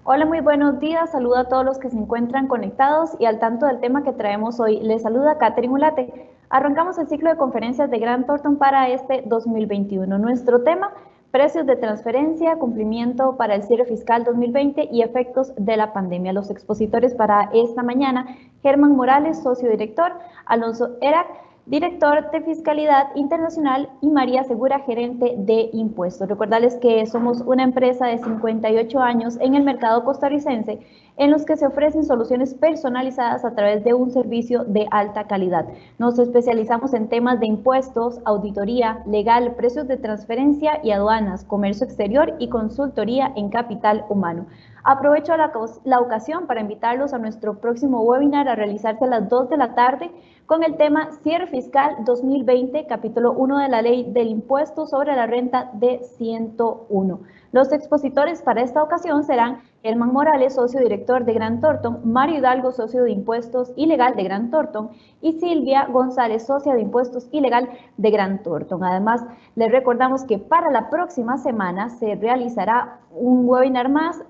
Hola, muy buenos días. Saludo a todos los que se encuentran conectados y al tanto del tema que traemos hoy. Les saluda Catherine Ulate. Arrancamos el ciclo de conferencias de Grant Thornton para este 2021. Nuestro tema, precios de transferencia, cumplimiento para el cierre fiscal 2020 y efectos de la pandemia. Los expositores para esta mañana, Germán Morales, socio director, Alonso Erac, director de Fiscalidad Internacional, y María Segura, gerente de impuestos. Recordarles que somos una empresa de 58 años en el mercado costarricense en los que se ofrecen soluciones personalizadas a través de un servicio de alta calidad. Nos especializamos en temas de impuestos, auditoría, legal, precios de transferencia y aduanas, comercio exterior y consultoría en capital humano. Aprovecho la ocasión para invitarlos a nuestro próximo webinar a realizarse a las 2 de la tarde con el tema Cierre Fiscal 2020, capítulo 1 de la Ley del Impuesto sobre la Renta de 101. Los expositores para esta ocasión serán Germán Morales, socio director de Grant Thornton, Mario Hidalgo, socio de impuestos y legal de Grant Thornton, y Silvia González, socia de impuestos y legal de Grant Thornton. Además, les recordamos que para la próxima semana se realizará un webinar más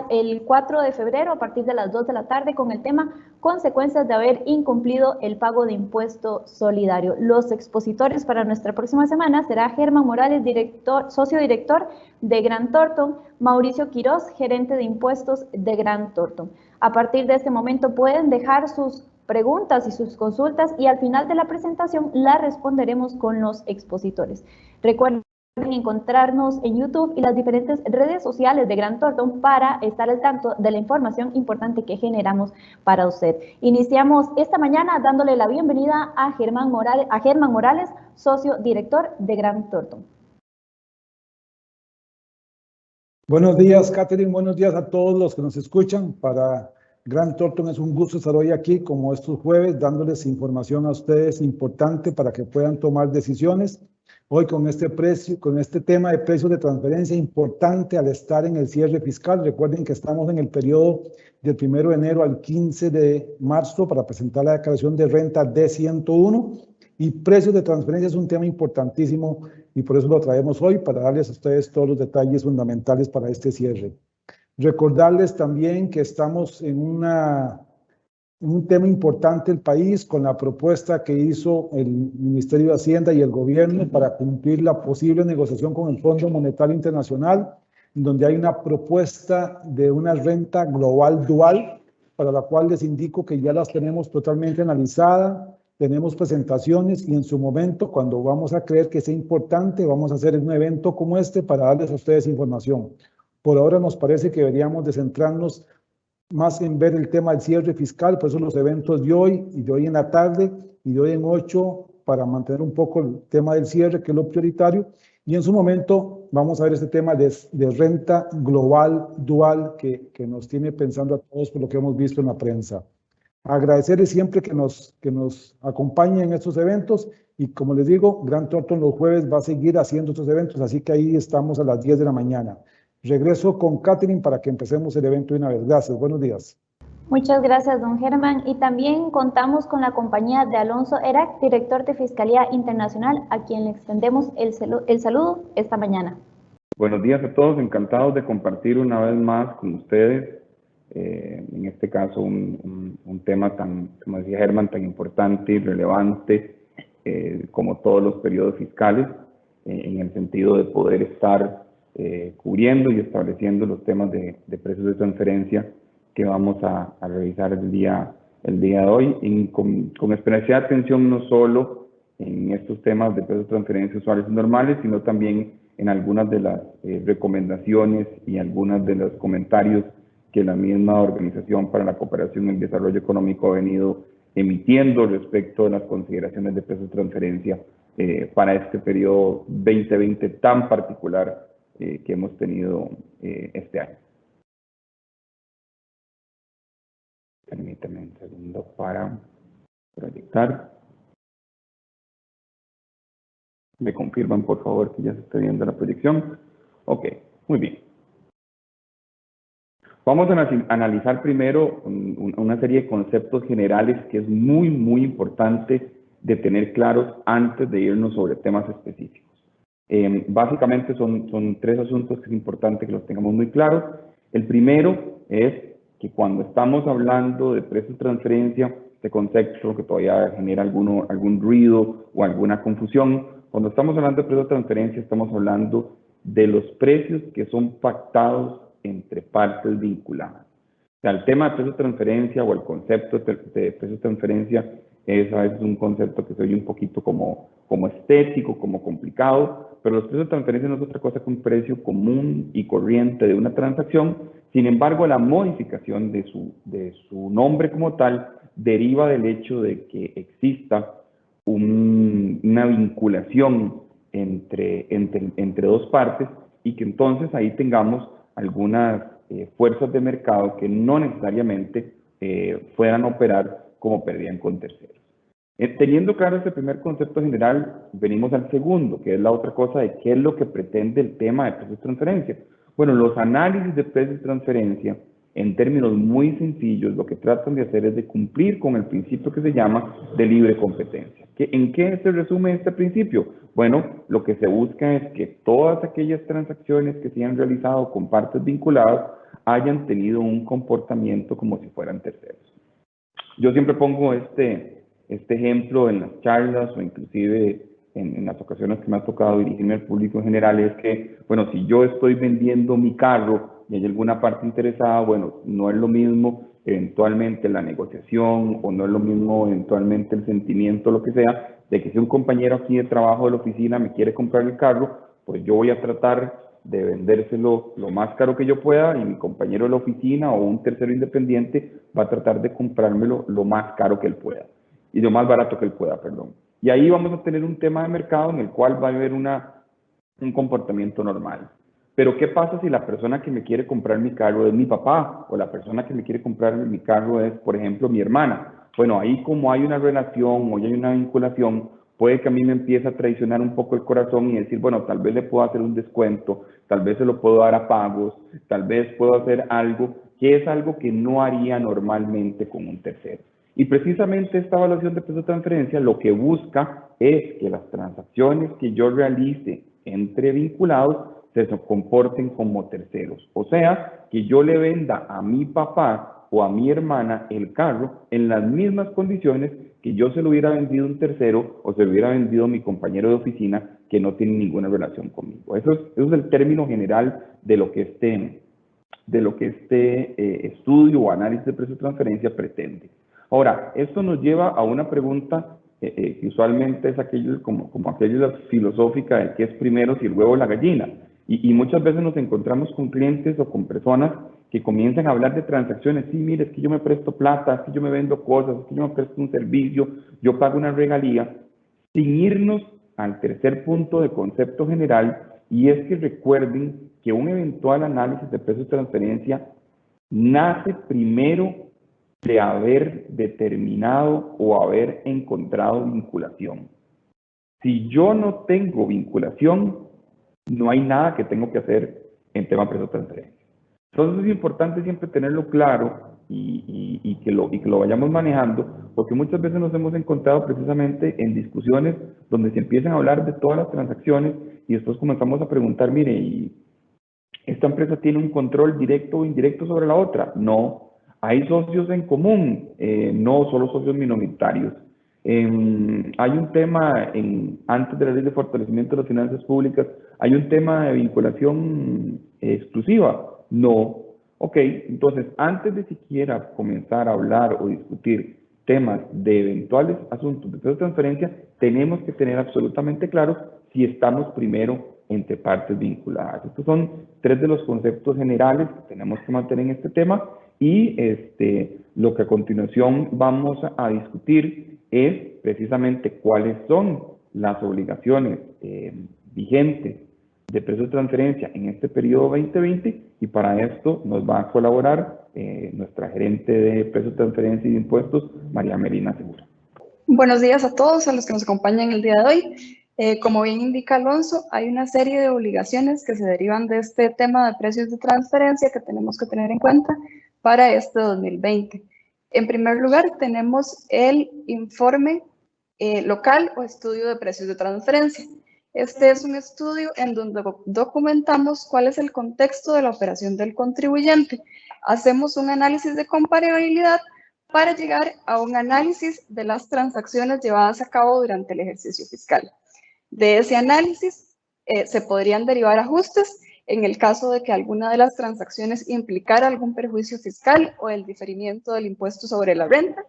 el 4 de febrero a partir de las 2 de la tarde con el tema consecuencias de haber incumplido el pago de impuesto solidario. Los expositores para nuestra próxima semana será Germán Morales, socio director de Grant Thornton, Mauricio Quiroz, gerente de impuestos de Grant Thornton. A partir de este momento pueden dejar sus preguntas y sus consultas y al final de la presentación las responderemos con los expositores. Recuerden encontrarnos en YouTube y las diferentes redes sociales de Grant Thornton para estar al tanto de la información importante que generamos para usted. Iniciamos esta mañana dándole la bienvenida a Germán Morales, socio director de Grant Thornton. Buenos días, Catherine. Buenos días a todos los que nos escuchan. Para Grant Thornton es un gusto estar hoy aquí, como estos jueves, dándoles información a ustedes importante para que puedan tomar decisiones. Hoy con este tema de precios de transferencia importante al estar en el cierre fiscal. Recuerden que estamos en el periodo del 1 de enero al 15 de marzo para presentar la declaración de renta D101. Y precios de transferencia es un tema importantísimo y por eso lo traemos hoy para darles a ustedes todos los detalles fundamentales para este cierre. Recordarles también que estamos en un tema importante del país con la propuesta que hizo el Ministerio de Hacienda y el gobierno para cumplir la posible negociación con el Fondo Monetario Internacional, donde hay una propuesta de una renta global dual, para la cual les indico que ya las tenemos totalmente analizada. Tenemos presentaciones y en su momento, cuando vamos a creer que sea importante, vamos a hacer un evento como este para darles a ustedes información. Por ahora nos parece que deberíamos de centrarnos más en ver el tema del cierre fiscal, por eso los eventos de hoy y de hoy en la tarde y de hoy en 8 para mantener un poco el tema del cierre, que es lo prioritario. Y en su momento vamos a ver este tema de renta global dual que nos tiene pensando a todos por lo que hemos visto en la prensa. Agradecerles siempre que nos acompañen en estos eventos y como les digo, Grant Thornton los jueves va a seguir haciendo estos eventos, así que ahí estamos a las 10 de la mañana. Regreso con Catherine para que empecemos el evento de una vez. Gracias, buenos días. Muchas gracias, don Germán. Y también contamos con la compañía de Alonso Erac, director de Fiscalía Internacional, a quien le extendemos el saludo esta mañana. Buenos días a todos, encantados de compartir una vez más con ustedes. En este caso un tema tan, como decía Germán, tan importante y relevante como todos los periodos fiscales, en el sentido de poder estar cubriendo y estableciendo los temas de precios de transferencia que vamos a revisar el día de hoy, con especial atención no solo en estos temas de precios de transferencia usuales y normales, sino también en algunas de las recomendaciones y algunos de los comentarios que la misma Organización para la Cooperación y el Desarrollo Económico ha venido emitiendo respecto a las consideraciones de precios de transferencia para este periodo 2020 tan particular que hemos tenido este año. Permítame un segundo para proyectar. ¿Me confirman, por favor, que ya se está viendo la proyección? Ok, muy bien. Vamos a analizar primero una serie de conceptos generales que es muy, muy importante de tener claros antes de irnos sobre temas específicos. Básicamente son tres asuntos que es importante que los tengamos muy claros. El primero es que cuando estamos hablando de precios de transferencia, este concepto que todavía genera algún ruido o alguna confusión, cuando estamos hablando de precios de transferencia, estamos hablando de los precios que son pactados entre partes vinculadas. O sea, el tema de precios de transferencia o el concepto de precios de transferencia es a veces un concepto que se oye un poquito como estético, como complicado, pero los precios de transferencia no es otra cosa que un precio común y corriente de una transacción. Sin embargo, la modificación de su nombre como tal deriva del hecho de que exista una vinculación entre dos partes y que entonces ahí tengamos algunas fuerzas de mercado que no necesariamente fueran a operar como perdían con terceros. Teniendo claro este primer concepto general, venimos al segundo, que es la otra cosa de qué es lo que pretende el tema de precios de transferencia. Bueno, los análisis de precios de transferencia, en términos muy sencillos, lo que tratan de hacer es de cumplir con el principio que se llama de libre competencia. ¿En qué se resume este principio? Bueno, lo que se busca es que todas aquellas transacciones que se han realizado con partes vinculadas hayan tenido un comportamiento como si fueran terceros. Yo siempre pongo este ejemplo en las charlas o inclusive en las ocasiones que me ha tocado dirigirme al público en general, es que, bueno, si yo estoy vendiendo mi carro y hay alguna parte interesada, bueno, no es lo mismo eventualmente la negociación o no es lo mismo eventualmente el sentimiento, lo que sea, de que si un compañero aquí de trabajo de la oficina me quiere comprar el carro, pues yo voy a tratar de vendérselo lo más caro que yo pueda y mi compañero de la oficina o un tercero independiente va a tratar de comprármelo lo más caro que él pueda y lo más barato que él pueda, perdón. Y ahí vamos a tener un tema de mercado en el cual va a haber un comportamiento normal. Pero ¿qué pasa si la persona que me quiere comprar mi carro es mi papá o la persona que me quiere comprar mi carro es, por ejemplo, mi hermana? Bueno, ahí como hay una relación o hay una vinculación, puede que a mí me empiece a traicionar un poco el corazón y decir, bueno, tal vez le puedo hacer un descuento, tal vez se lo puedo dar a pagos, tal vez puedo hacer algo que es algo que no haría normalmente con un tercero. Y precisamente esta evaluación de precios de transferencia lo que busca es que las transacciones que yo realice entre vinculados se comporten como terceros. O sea, que yo le venda a mi papá o a mi hermana el carro en las mismas condiciones que yo se lo hubiera vendido a un tercero o se lo hubiera vendido a mi compañero de oficina que no tiene ninguna relación conmigo. Eso es el término general de lo que este estudio o análisis de precios de transferencia pretende. Ahora, esto nos lleva a una pregunta que usualmente es aquella filosófica de qué es primero, si el huevo o la gallina. Y muchas veces nos encontramos con clientes o con personas que comienzan a hablar de transacciones. Sí, mire, es que yo me presto plata, es que yo me vendo cosas, es que yo me presto un servicio, yo pago una regalía, sin irnos al tercer punto de concepto general, y es que recuerden que un eventual análisis de precios de transferencia nace primero de haber determinado o haber encontrado vinculación. Si yo no tengo vinculación, no hay nada que tengo que hacer en tema de precios de transferencia. Entonces es importante siempre tenerlo claro y que lo vayamos manejando, porque muchas veces nos hemos encontrado precisamente en discusiones donde se empiezan a hablar de todas las transacciones y después comenzamos a preguntar, mire, ¿y esta empresa tiene un control directo o indirecto sobre la otra? No. ¿Hay socios en común? No, solo socios minoritarios. Hay un tema, antes de la ley de fortalecimiento de las finanzas públicas, ¿hay un tema de vinculación exclusiva? No. Ok, entonces, antes de siquiera comenzar a hablar o discutir temas de eventuales asuntos de transferencia, tenemos que tener absolutamente claro si estamos primero entre partes vinculadas. Estos son tres de los conceptos generales que tenemos que mantener en este tema y lo que a continuación vamos a discutir es precisamente cuáles son las obligaciones vigentes de precios de transferencia en este periodo 2020 y para esto nos va a colaborar nuestra gerente de precios de transferencia y de impuestos, María Melina Segura. Buenos días a todos, a los que nos acompañan el día de hoy. Como bien indica Alonso, hay una serie de obligaciones que se derivan de este tema de precios de transferencia que tenemos que tener en cuenta para este 2020. En primer lugar, tenemos el informe local o estudio de precios de transferencia. Este es un estudio en donde documentamos cuál es el contexto de la operación del contribuyente. hacemos un análisis de comparabilidad para llegar a un análisis de las transacciones llevadas a cabo durante el ejercicio fiscal. De ese análisis se podrían derivar ajustes en el caso de que alguna de las transacciones implicara algún perjuicio fiscal o el diferimiento del impuesto sobre la renta.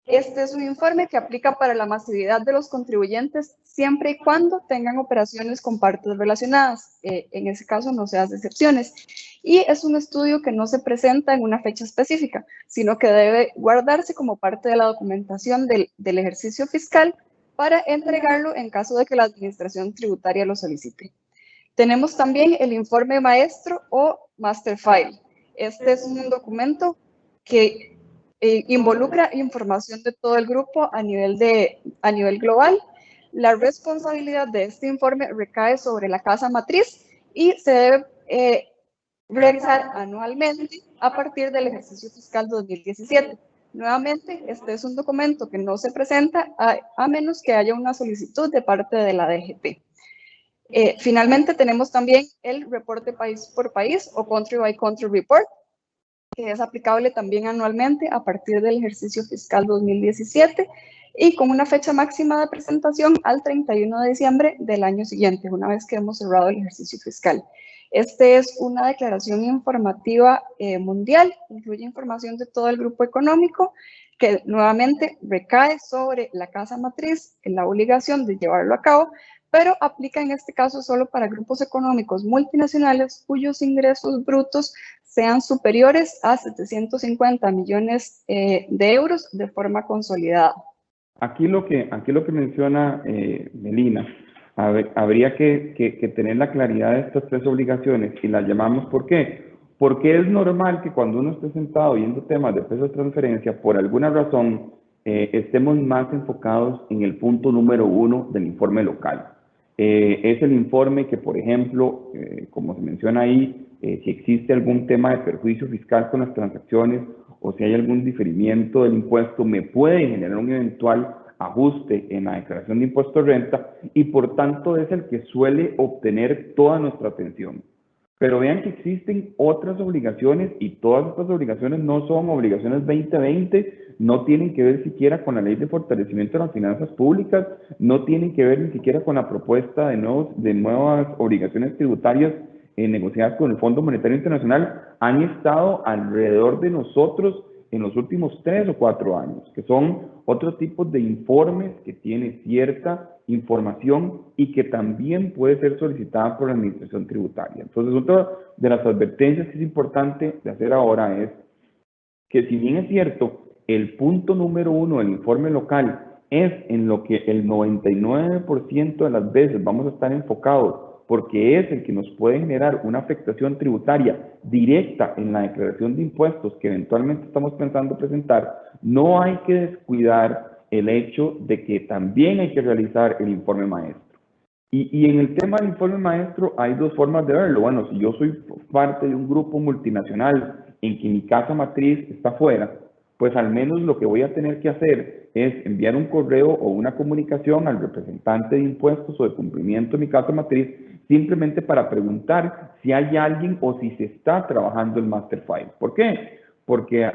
Este es un informe que aplica para la masividad de los contribuyentes siempre y cuando tengan operaciones con partes relacionadas. En ese caso no se hacen excepciones. Y es un estudio que no se presenta en una fecha específica, sino que debe guardarse como parte de la documentación del ejercicio fiscal para entregarlo en caso de que la administración tributaria lo solicite. Tenemos también el informe maestro o master file. Este es un documento que involucra información de todo el grupo a nivel global. La responsabilidad de este informe recae sobre la casa matriz y se debe realizar anualmente a partir del ejercicio fiscal 2017. Nuevamente, este es un documento que no se presenta a menos que haya una solicitud de parte de la DGT. Finalmente, tenemos también el reporte país por país o country by country report, que es aplicable también anualmente a partir del ejercicio fiscal 2017 y con una fecha máxima de presentación al 31 de diciembre del año siguiente, una vez que hemos cerrado el ejercicio fiscal. Este es una declaración informativa mundial, incluye información de todo el grupo económico, que nuevamente recae sobre la casa matriz en la obligación de llevarlo a cabo, pero aplica en este caso solo para grupos económicos multinacionales cuyos ingresos brutos sean superiores a 750 millones de euros de forma consolidada. Aquí lo que menciona Melina, habría que tener la claridad de estas tres obligaciones y las llamamos ¿por qué? Porque es normal que cuando uno esté sentado viendo temas de peso de transferencia, por alguna razón estemos más enfocados en el punto número 1 del informe local. Es el informe que, por ejemplo, como se menciona ahí, si existe algún tema de perjuicio fiscal con las transacciones o si hay algún diferimiento del impuesto, me puede generar un eventual ajuste en la declaración de impuesto de renta y por tanto es el que suele obtener toda nuestra atención. Pero vean que existen otras obligaciones y todas estas obligaciones no son obligaciones 2020, no tienen que ver siquiera con la ley de fortalecimiento de las finanzas públicas, no tienen que ver ni siquiera con la propuesta de nuevas obligaciones tributarias negociadas con el Fondo Monetario Internacional, han estado alrededor de nosotros en los últimos 3 o 4 años, que son otro tipo de informes que tienen cierta información y que también puede ser solicitada por la Administración Tributaria. Entonces, otra de las advertencias que es importante de hacer ahora es que si bien es cierto, el punto número 1 del informe local es en lo que el 99% de las veces vamos a estar enfocados porque es el que nos puede generar una afectación tributaria directa en la declaración de impuestos que eventualmente estamos pensando presentar, no hay que descuidar el hecho de que también hay que realizar el informe maestro. Y en el tema del informe maestro hay dos formas de verlo. Bueno, si yo soy parte de un grupo multinacional en que mi casa matriz está fuera, pues al menos lo que voy a tener que hacer es enviar un correo o una comunicación al representante de impuestos o de cumplimiento de mi casa matriz, simplemente para preguntar si hay alguien o si se está trabajando el master file. ¿Por qué? Porque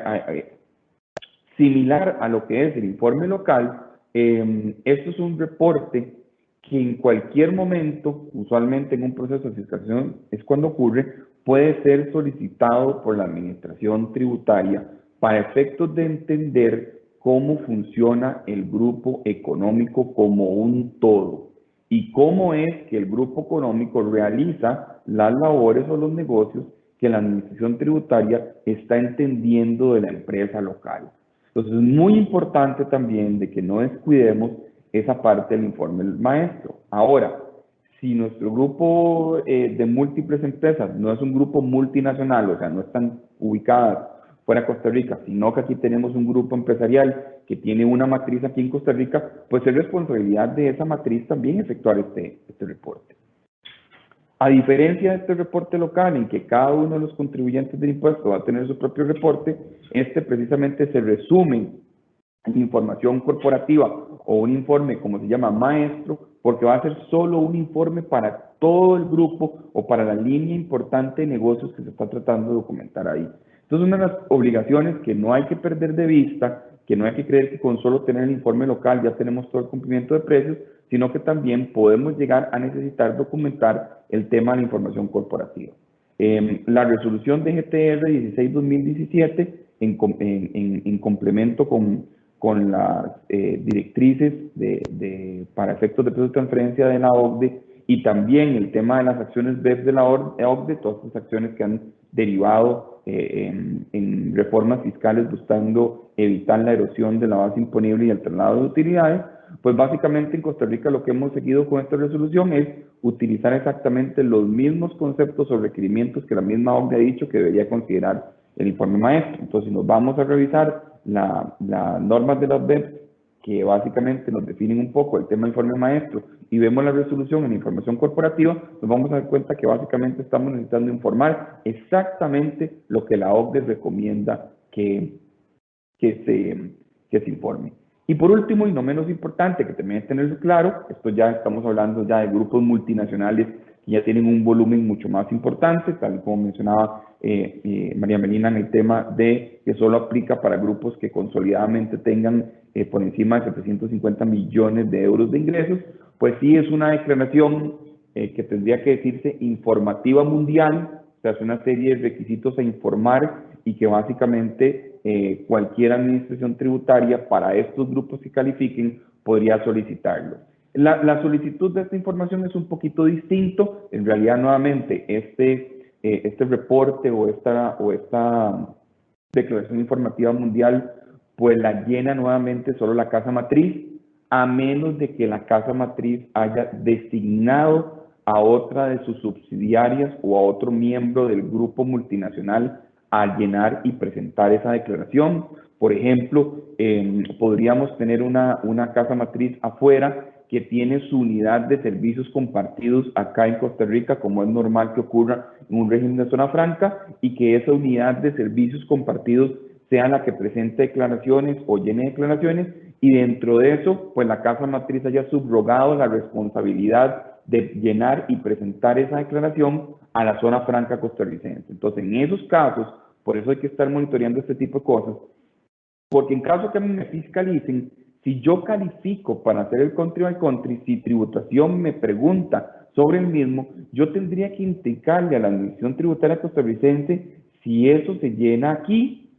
similar a lo que es el informe local, esto es un reporte que en cualquier momento, usualmente en un proceso de fiscalización es cuando ocurre, puede ser solicitado por la administración tributaria para efectos de entender cómo funciona el grupo económico como un todo y cómo es que el grupo económico realiza las labores o los negocios que la administración tributaria está entendiendo de la empresa local. Entonces es muy importante también de que no descuidemos esa parte del informe del maestro. Ahora, si nuestro grupo de múltiples empresas no es un grupo multinacional, o sea, no están ubicadas fuera de Costa Rica, sino que aquí tenemos un grupo empresarial que tiene una matriz aquí en Costa Rica, pues es responsabilidad de esa matriz también efectuar este reporte. A diferencia de este reporte local, en que cada uno de los contribuyentes del impuesto va a tener su propio reporte, este precisamente se resume en información corporativa o un informe, como se llama, maestro, porque va a ser solo un informe para todo el grupo o para la línea importante de negocios que se está tratando de documentar ahí. Entonces, una de las obligaciones que no hay que perder de vista, que no hay que creer que con solo tener el informe local ya tenemos todo el cumplimiento de precios, sino que también podemos llegar a necesitar documentar el tema de la información corporativa. La resolución de GTR 16-2017, en complemento con las directrices para efectos de precios de transferencia de la OCDE, y también el tema de las acciones BEPS de la OCDE, todas estas acciones que han derivado en reformas fiscales buscando evitar la erosión de la base imponible y el traslado de utilidades, pues básicamente en Costa Rica lo que hemos seguido con esta resolución es utilizar exactamente los mismos conceptos o requerimientos que la misma OCDE ha dicho que debería considerar el informe maestro. Entonces, si nos vamos a revisar las normas de las BEPS, que básicamente nos definen un poco el tema del informe maestro, y vemos la resolución en información corporativa, nos vamos a dar cuenta que básicamente estamos necesitando informar exactamente lo que la OCDE recomienda que se informe. Y por último, y no menos importante, que también hay que tenerlo claro, esto ya estamos hablando ya de grupos multinacionales que ya tienen un volumen mucho más importante, tal como mencionaba María Melina en el tema de que solo aplica para grupos que consolidadamente tengan por encima de 750 millones de euros de ingresos, pues sí es una declaración que tendría que decirse informativa mundial, o sea, es una serie de requisitos a informar y que básicamente cualquier administración tributaria para estos grupos que califiquen podría solicitarlo. La solicitud de esta información es un poquito distinto. En realidad, nuevamente, este reporte o esta declaración informativa mundial, pues la llena nuevamente solo la casa matriz, a menos de que la casa matriz haya designado a otra de sus subsidiarias o a otro miembro del grupo multinacional a llenar y presentar esa declaración. Por ejemplo, podríamos tener una casa matriz afuera que tiene su unidad de servicios compartidos acá en Costa Rica, como es normal que ocurra en un régimen de zona franca, y que esa unidad de servicios compartidos sea la que presente declaraciones o llene declaraciones, y dentro de eso, pues la casa matriz haya subrogado la responsabilidad de llenar y presentar esa declaración a la zona franca costarricense. Entonces, en esos casos, por eso hay que estar monitoreando este tipo de cosas, porque en caso que me fiscalicen, si yo califico para hacer el country by country, si tributación me pregunta sobre el mismo, yo tendría que indicarle a la Administración Tributaria costarricense si eso se llena aquí,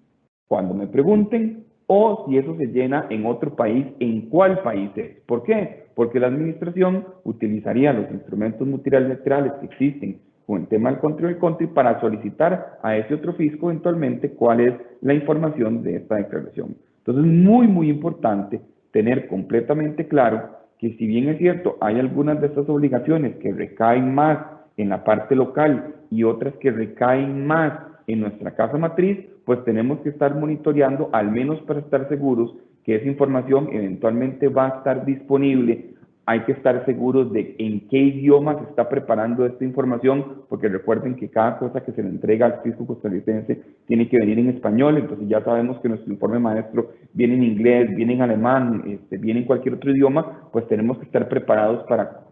cuando me pregunten, o si eso se llena en otro país, ¿en cuál país es? ¿Por qué? Porque la administración utilizaría los instrumentos multilaterales que existen con el tema del country by country para solicitar a ese otro fisco eventualmente cuál es la información de esta declaración. Entonces, muy, muy importante tener completamente claro que si bien es cierto, hay algunas de estas obligaciones que recaen más en la parte local y otras que recaen más en nuestra casa matriz, pues tenemos que estar monitoreando, al menos para estar seguros que esa información eventualmente va a estar disponible. Hay que estar seguros de en qué idioma se está preparando esta información, porque recuerden que cada cosa que se le entrega al fisco costarricense tiene que venir en español. Entonces ya sabemos que nuestro informe maestro viene en inglés, viene en alemán, viene en cualquier otro idioma, pues tenemos que estar preparados para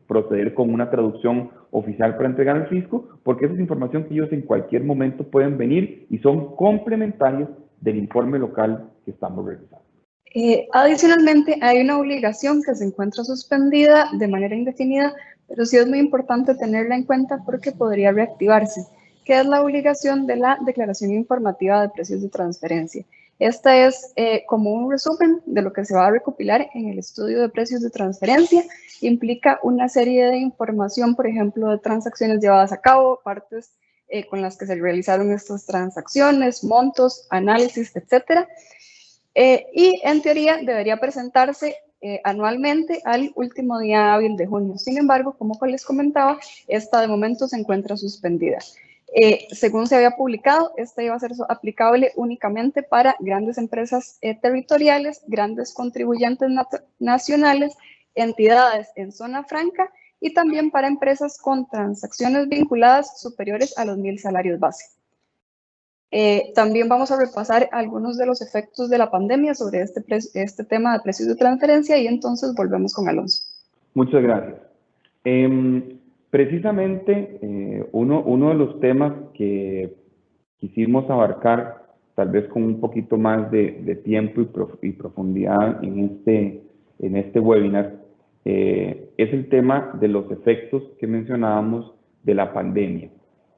proceder con una traducción oficial para entregar al fisco, porque esa es información que ellos en cualquier momento pueden venir y son complementarias del informe local que estamos realizando. Adicionalmente, hay una obligación que se encuentra suspendida de manera indefinida, pero sí es muy importante tenerla en cuenta porque podría reactivarse, que es la obligación de la declaración informativa de precios de transferencia. Esta es como un resumen de lo que se va a recopilar en el estudio de precios de transferencia. Implica una serie de información, por ejemplo, de transacciones llevadas a cabo, partes con las que se realizaron estas transacciones, montos, análisis, etcétera. Y en teoría debería presentarse anualmente al último día hábil de junio. Sin embargo, como les comentaba, esta de momento se encuentra suspendida. Según se había publicado, esta iba a ser aplicable únicamente para grandes empresas territoriales, grandes contribuyentes nacionales, entidades en zona franca y también para empresas con transacciones vinculadas superiores a los 1,000 salarios base. También vamos a repasar algunos de los efectos de la pandemia sobre este tema de precios de transferencia y entonces volvemos con Alonso. Muchas gracias. Precisamente uno de los temas que quisimos abarcar, tal vez con un poquito más de tiempo y profundidad en este webinar, es el tema de los efectos que mencionábamos de la pandemia.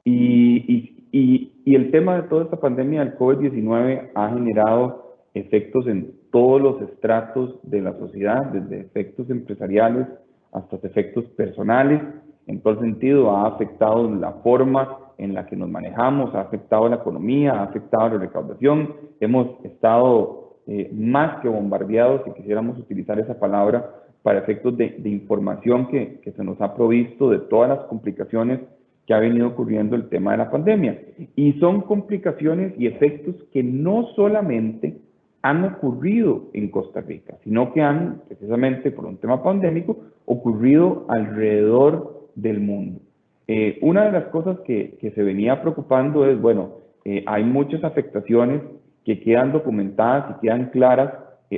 Y el tema de toda esta pandemia del COVID-19 ha generado efectos en todos los estratos de la sociedad, desde efectos empresariales hasta efectos personales. En todo sentido, ha afectado la forma en la que nos manejamos, ha afectado la economía, ha afectado la recaudación. Hemos estado más que bombardeados, si quisiéramos utilizar esa palabra, para efectos de información que se nos ha provisto de todas las complicaciones que ha venido ocurriendo el tema de la pandemia. Y son complicaciones y efectos que no solamente han ocurrido en Costa Rica, sino que han, precisamente por un tema pandémico, ocurrido alrededor del mundo. Una de las cosas que se venía preocupando es, bueno, hay muchas afectaciones que quedan documentadas y quedan claras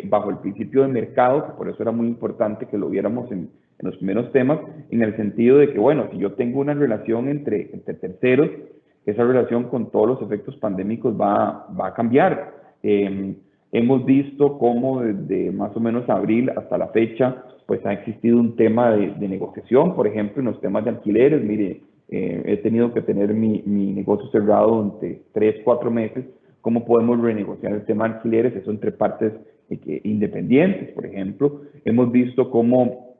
bajo el principio de mercado, que por eso era muy importante que lo viéramos en los primeros temas, en el sentido de que, bueno, si yo tengo una relación entre terceros, esa relación con todos los efectos pandémicos va a cambiar. Hemos visto cómo desde más o menos abril hasta la fecha, pues ha existido un tema de negociación, por ejemplo, en los temas de alquileres. Mire, he tenido que tener mi negocio cerrado durante 3, 4 meses. ¿Cómo podemos renegociar el tema de alquileres? Eso entre partes independientes, por ejemplo. Hemos visto cómo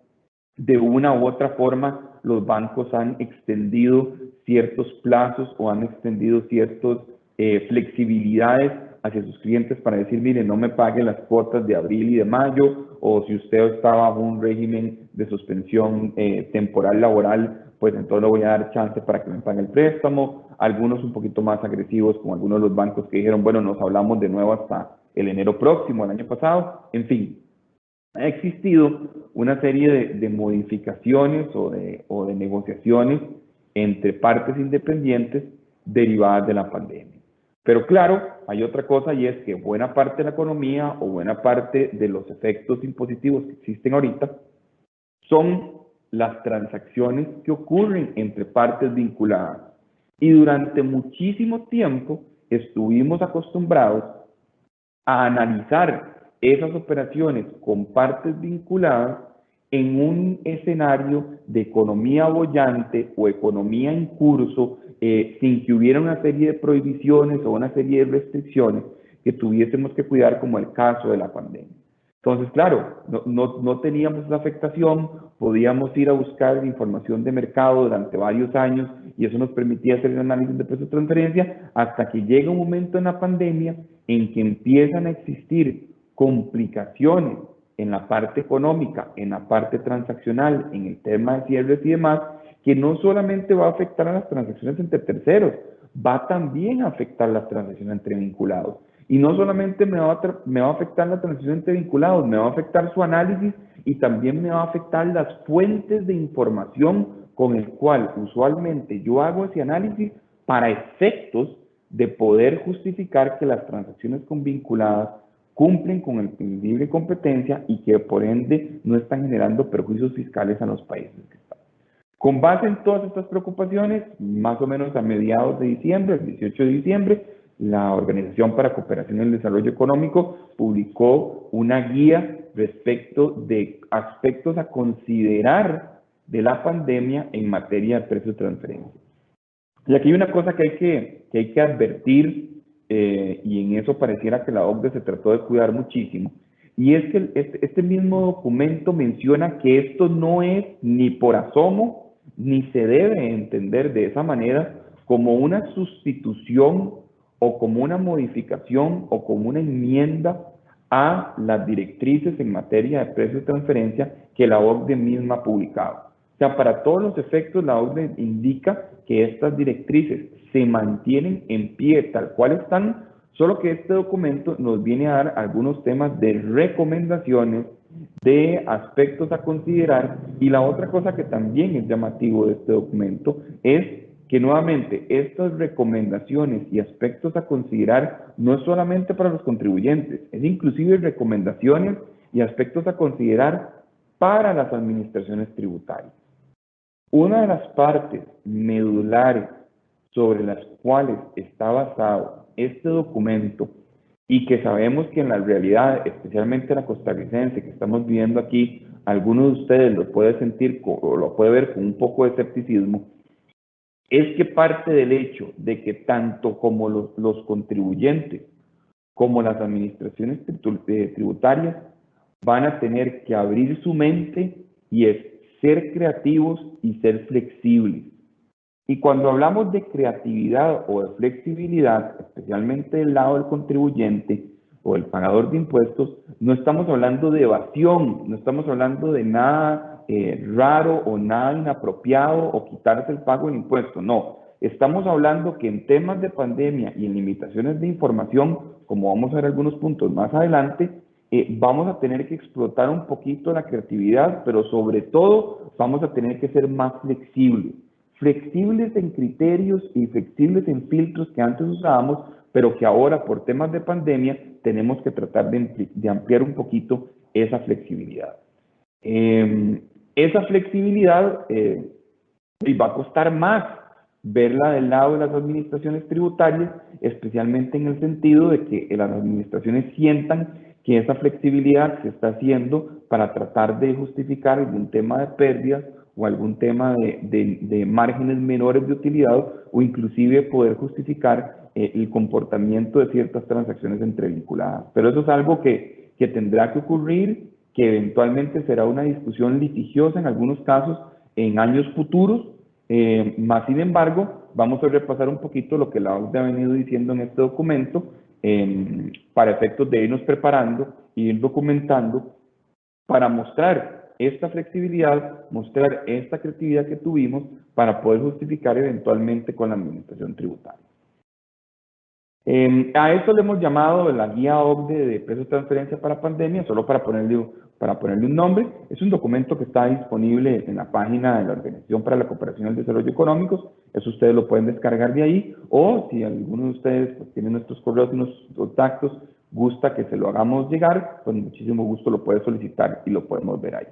de una u otra forma los bancos han extendido ciertos plazos o han extendido ciertas flexibilidades hacia sus clientes para decir, mire, no me paguen las cuotas de abril y de mayo, o si usted está bajo un régimen de suspensión temporal laboral, pues entonces le voy a dar chance para que me pague el préstamo. Algunos un poquito más agresivos, como algunos de los bancos que dijeron, bueno, nos hablamos de nuevo hasta el enero próximo, el año pasado. En fin, ha existido una serie de modificaciones o de negociaciones entre partes independientes derivadas de la pandemia. Pero claro, hay otra cosa, y es que buena parte de la economía o buena parte de los efectos impositivos que existen ahorita son las transacciones que ocurren entre partes vinculadas. Y durante muchísimo tiempo estuvimos acostumbrados a analizar esas operaciones con partes vinculadas en un escenario de economía boyante o economía en curso, sin que hubiera una serie de prohibiciones o una serie de restricciones que tuviésemos que cuidar, como el caso de la pandemia. Entonces, claro, no teníamos esa afectación, podíamos ir a buscar información de mercado durante varios años y eso nos permitía hacer un análisis de precio de transferencia, hasta que llega un momento en la pandemia en que empiezan a existir complicaciones en la parte económica, en la parte transaccional, en el tema de cierres y demás, que no solamente va a afectar a las transacciones entre terceros, va también a afectar las transacciones entre vinculados. Y no solamente me va a afectar la transacción entre vinculados, me va a afectar su análisis y también me va a afectar las fuentes de información con el cual usualmente yo hago ese análisis para efectos de poder justificar que las transacciones con vinculadas cumplen con el principio de libre competencia y que por ende no están generando perjuicios fiscales a los países que están. Con base en todas estas preocupaciones, más o menos a mediados de diciembre, el 18 de diciembre, la Organización para Cooperación y el Desarrollo Económico publicó una guía respecto de aspectos a considerar de la pandemia en materia de precios de transferencia. Y aquí hay una cosa que hay que advertir, y en eso pareciera que la OCDE se trató de cuidar muchísimo, y es que este mismo documento menciona que esto no es ni por asomo, ni se debe entender de esa manera como una sustitución o como una modificación o como una enmienda a las directrices en materia de precios de transferencia que la OCDE misma ha publicado. O sea, para todos los efectos, la OCDE indica que estas directrices se mantienen en pie tal cual están, solo que este documento nos viene a dar algunos temas de recomendaciones, de aspectos a considerar, y la otra cosa que también es llamativo de este documento es que nuevamente estas recomendaciones y aspectos a considerar no es solamente para los contribuyentes, es inclusive recomendaciones y aspectos a considerar para las administraciones tributarias. Una de las partes medulares sobre las cuales está basado este documento y que sabemos que en la realidad, especialmente la costarricense que estamos viviendo aquí, algunos de ustedes lo puede sentir o lo puede ver con un poco de escepticismo, es que parte del hecho de que tanto como los contribuyentes como las administraciones tributarias van a tener que abrir su mente y es ser creativos y ser flexibles. Y cuando hablamos de creatividad o de flexibilidad, especialmente del lado del contribuyente o el pagador de impuestos, no estamos hablando de evasión, no estamos hablando de nada raro o nada inapropiado o quitarse el pago del impuesto, no. Estamos hablando que en temas de pandemia y en limitaciones de información, como vamos a ver algunos puntos más adelante, vamos a tener que explotar un poquito la creatividad, pero sobre todo vamos a tener que ser más flexibles. Flexibles en criterios y flexibles en filtros que antes usábamos, pero que ahora por temas de pandemia tenemos que tratar de ampliar un poquito esa flexibilidad. Esa flexibilidad va a costar más verla del lado de las administraciones tributarias, especialmente en el sentido de que las administraciones sientan que esa flexibilidad se está haciendo para tratar de justificar algún tema de pérdidas o algún tema de márgenes menores de utilidad o inclusive poder justificar el comportamiento de ciertas transacciones entrevinculadas. Pero eso es algo que tendrá que ocurrir, que eventualmente será una discusión litigiosa en algunos casos en años futuros, más sin embargo, vamos a repasar un poquito lo que la OCDE ha venido diciendo en este documento para efectos de irnos preparando e ir documentando para mostrar esta flexibilidad, mostrar esta creatividad que tuvimos para poder justificar eventualmente con la administración tributaria. A esto le hemos llamado la guía OCDE de precios de transferencia para pandemia, solo para ponerle un nombre. Es un documento que está disponible en la página de la Organización para la Cooperación y el Desarrollo Económicos. Eso ustedes lo pueden descargar de ahí, o si alguno de ustedes pues, tiene nuestros correos y nuestros contactos, gusta que se lo hagamos llegar, con muchísimo gusto lo puede solicitar y lo podemos ver ahí.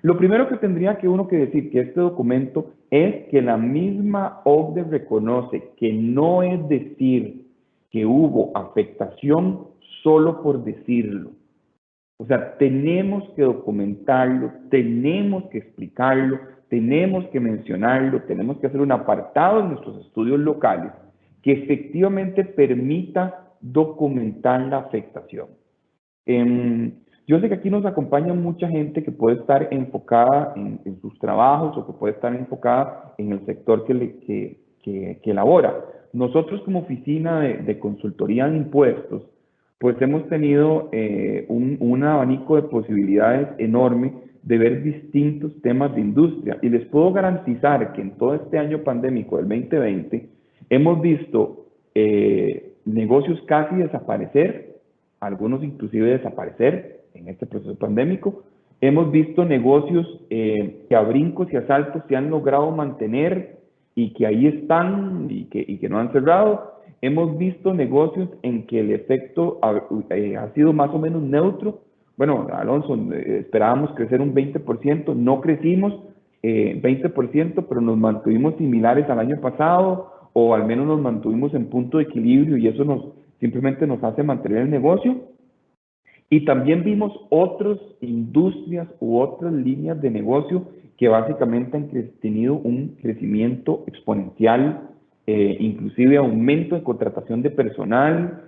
Lo primero que tendría que uno que decir que este documento es que la misma OCDE reconoce que no es decir que hubo afectación solo por decirlo. O sea, tenemos que documentarlo, tenemos que explicarlo, tenemos que mencionarlo, tenemos que hacer un apartado en nuestros estudios locales que efectivamente permita documentar la afectación. Yo sé que aquí nos acompaña mucha gente que puede estar enfocada en sus trabajos o que puede estar enfocada en el sector que elabora. Nosotros como oficina de consultoría en impuestos, pues hemos tenido un abanico de posibilidades enorme de ver distintos temas de industria. Y les puedo garantizar que en todo este año pandémico del 2020 hemos visto negocios casi desaparecer, algunos inclusive desaparecer en este proceso pandémico. Hemos visto negocios que a brincos y a saltos se han logrado mantener y que ahí están y que no han cerrado. Hemos visto negocios en que el efecto ha sido más o menos neutro. Bueno, Alonso, esperábamos crecer un 20%, no crecimos 20%, pero nos mantuvimos similares al año pasado, o al menos nos mantuvimos en punto de equilibrio y eso simplemente nos hace mantener el negocio. Y también vimos otras industrias u otras líneas de negocio que básicamente han tenido un crecimiento exponencial, inclusive aumento de contratación de personal,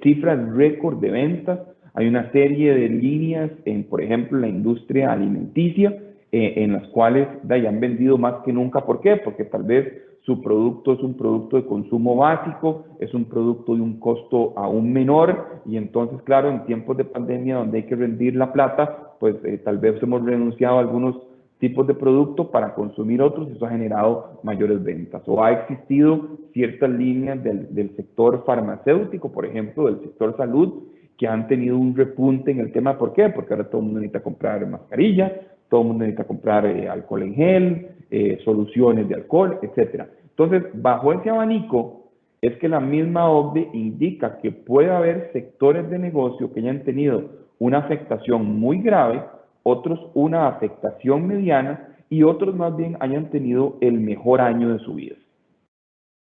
cifras récord de ventas. Hay una serie de líneas, por ejemplo, la industria alimenticia, en las cuales han vendido más que nunca. ¿Por qué? Porque tal vez su producto es un producto de consumo básico, es un producto de un costo aún menor, y entonces, claro, en tiempos de pandemia donde hay que rendir la plata, pues tal vez hemos renunciado a algunos tipos de productos para consumir otros y eso ha generado mayores ventas. O ha existido ciertas líneas del sector farmacéutico, por ejemplo, del sector salud, que han tenido un repunte en el tema. ¿Por qué? Porque ahora todo el mundo necesita comprar mascarillas, todo el mundo necesita comprar alcohol en gel, soluciones de alcohol, etc. Entonces, bajo ese abanico, es que la misma OCDE indica que puede haber sectores de negocio que hayan tenido una afectación muy grave, otros una afectación mediana y otros más bien hayan tenido el mejor año de su vida.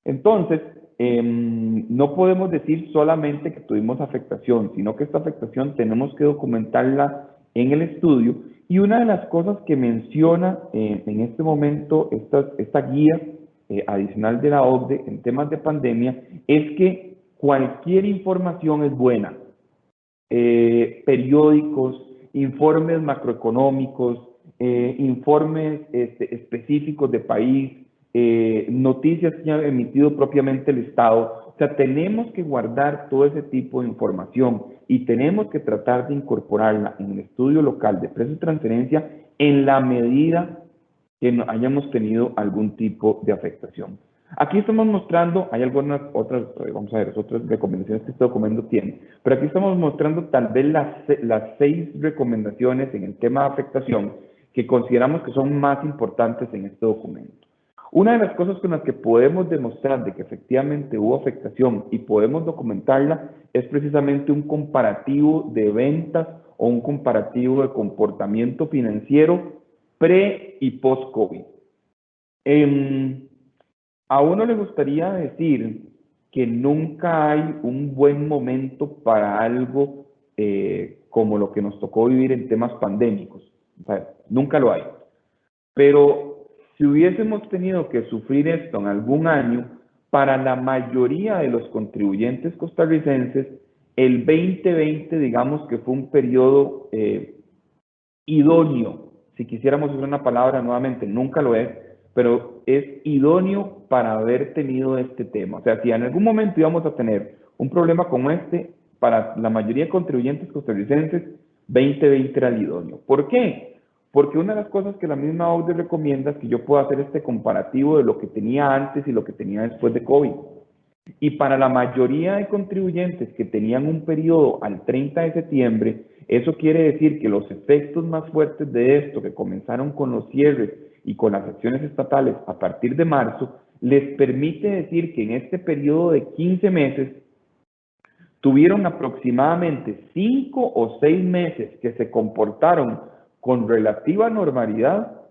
Entonces, no podemos decir solamente que tuvimos afectación, sino que esta afectación tenemos que documentarla en el estudio. Y una de las cosas que menciona en este momento esta guía adicional de la OCDE en temas de pandemia es que cualquier información es buena. Periódicos, informes macroeconómicos, informes específicos de país, noticias que ha emitido propiamente el Estado. O sea, tenemos que guardar todo ese tipo de información y tenemos que tratar de incorporarla en el estudio local de precios de transferencia en la medida que no hayamos tenido algún tipo de afectación. Aquí estamos mostrando, hay algunas otras, vamos a ver, otras recomendaciones que este documento tiene, pero aquí estamos mostrando tal vez las 6 recomendaciones en el tema de afectación que consideramos que son más importantes en este documento. Una de las cosas con las que podemos demostrar de que efectivamente hubo afectación y podemos documentarla es precisamente un comparativo de ventas o un comparativo de comportamiento financiero pre y post-COVID. A uno le gustaría decir que nunca hay un buen momento para algo como lo que nos tocó vivir en temas pandémicos. O sea, nunca lo hay. Pero si hubiésemos tenido que sufrir esto en algún año, para la mayoría de los contribuyentes costarricenses, el 2020, digamos que fue un periodo idóneo. Si quisiéramos usar una palabra nuevamente, nunca lo es, pero es idóneo para haber tenido este tema. O sea, si en algún momento íbamos a tener un problema como este, para la mayoría de contribuyentes costarricenses, 2020 era el idóneo. ¿Por qué? Porque una de las cosas que la misma OCDE recomienda es que yo pueda hacer este comparativo de lo que tenía antes y lo que tenía después de COVID. Y para la mayoría de contribuyentes que tenían un periodo al 30 de septiembre, eso quiere decir que los efectos más fuertes de esto, que comenzaron con los cierres y con las acciones estatales a partir de marzo, les permite decir que en este periodo de 15 meses tuvieron aproximadamente 5 o 6 meses que se comportaron con relativa normalidad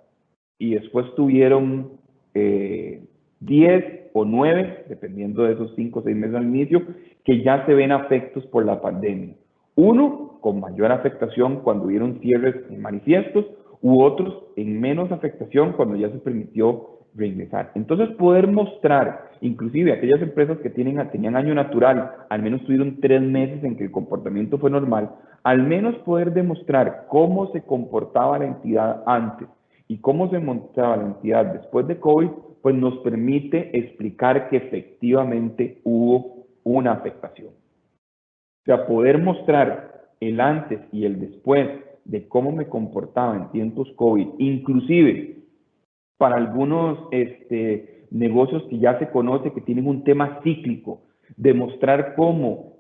y después tuvieron 10 o 9, dependiendo de esos 5 o 6 meses al inicio, que ya se ven afectos por la pandemia. Uno con mayor afectación cuando hubieron cierres manifiestos, u otros en menos afectación cuando ya se permitió reingresar. Entonces, poder mostrar, inclusive aquellas empresas que tenían año natural, al menos tuvieron 3 meses en que el comportamiento fue normal, al menos poder demostrar cómo se comportaba la entidad antes y cómo se mostraba la entidad después de COVID, pues nos permite explicar que efectivamente hubo una afectación. O sea, poder mostrar el antes y el después de cómo me comportaba en tiempos COVID, inclusive para algunos negocios que ya se conoce que tienen un tema cíclico, demostrar cómo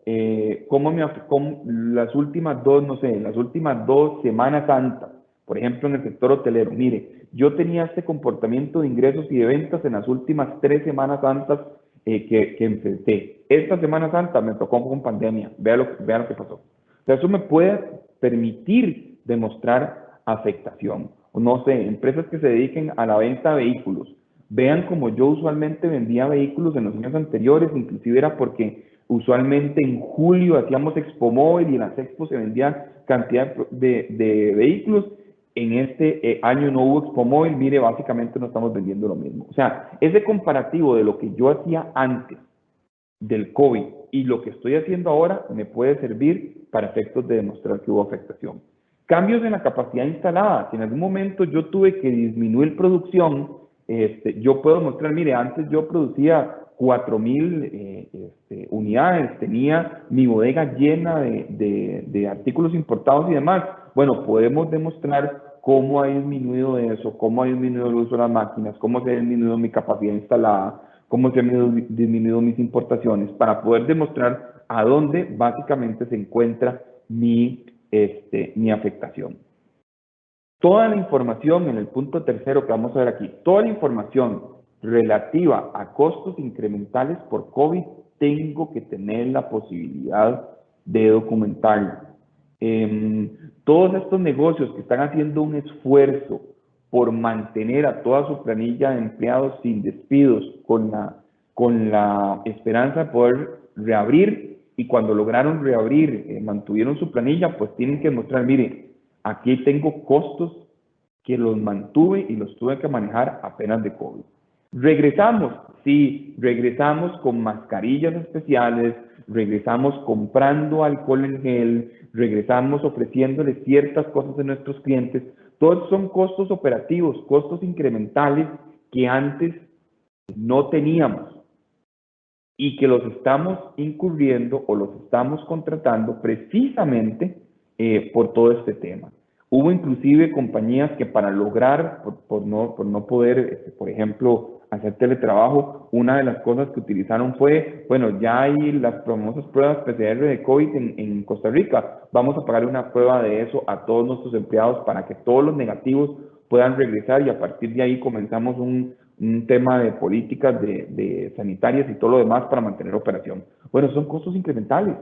las últimas dos Semanas Santas, por ejemplo en el sector hotelero, mire, yo tenía este comportamiento de ingresos y de ventas en las últimas 3 Semanas Santas que enfrenté. Esta Semana Santa me tocó con pandemia, vean lo que pasó. O sea, eso me puede permitir demostrar afectación. No sé, empresas que se dediquen a la venta de vehículos. Vean como yo usualmente vendía vehículos en los años anteriores, inclusive era porque usualmente en julio hacíamos Expo Móvil y en las Expo se vendían cantidad de vehículos. En este año no hubo Expo Móvil, mire, básicamente no estamos vendiendo lo mismo. O sea, ese comparativo de lo que yo hacía antes del COVID y lo que estoy haciendo ahora me puede servir para efectos de demostrar que hubo afectación. Cambios en la capacidad instalada. Si en algún momento yo tuve que disminuir producción, yo puedo mostrar, mire, antes yo producía 4,000 unidades, tenía mi bodega llena de artículos importados y demás. Bueno, podemos demostrar cómo ha disminuido eso, cómo ha disminuido el uso de las máquinas, cómo se ha disminuido mi capacidad instalada, cómo se han disminuido mis importaciones, para poder demostrar a dónde básicamente se encuentra mi afectación. Toda la información, en el punto tercero que vamos a ver aquí, toda la información relativa a costos incrementales por COVID, tengo que tener la posibilidad de documentarla. Todos estos negocios que están haciendo un esfuerzo por mantener a toda su planilla de empleados sin despidos, con con la esperanza de poder reabrir, y cuando lograron reabrir, mantuvieron su planilla, pues tienen que mostrar, mire, aquí tengo costos que los mantuve y los tuve que manejar apenas de COVID. ¿Regresamos? Sí, regresamos con mascarillas especiales, regresamos comprando alcohol en gel, regresamos ofreciéndoles ciertas cosas a nuestros clientes. Todos son costos operativos, costos incrementales que antes no teníamos y que los estamos incurriendo o los estamos contratando precisamente por todo este tema. Hubo inclusive compañías que para lograr, por no poder, por ejemplo, hacer teletrabajo, una de las cosas que utilizaron fue, bueno, ya hay las famosas pruebas PCR de COVID en Costa Rica, vamos a pagar una prueba de eso a todos nuestros empleados para que todos los negativos puedan regresar, y a partir de ahí comenzamos un tema de políticas de sanitarias y todo lo demás para mantener operación. Bueno, son costos incrementales.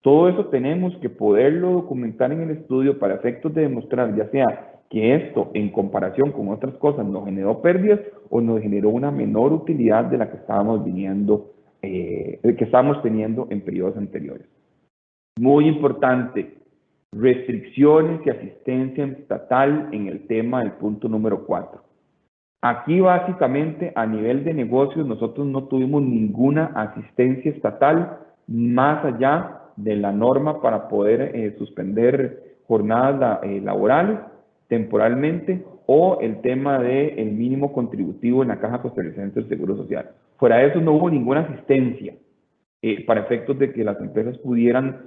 Todo eso tenemos que poderlo documentar en el estudio para efectos de demostrar, ya sea que esto en comparación con otras cosas nos generó pérdidas o nos generó una menor utilidad de la que estábamos teniendo en periodos anteriores. Muy importante, restricciones y asistencia estatal en el tema del punto número 4. Aquí básicamente a nivel de negocios nosotros no tuvimos ninguna asistencia estatal más allá de la norma para poder suspender jornadas laborales temporalmente, o el tema del mínimo contributivo en la Caja Costarricense del Seguro Social. Fuera de eso no hubo ninguna asistencia para efectos de que las empresas pudieran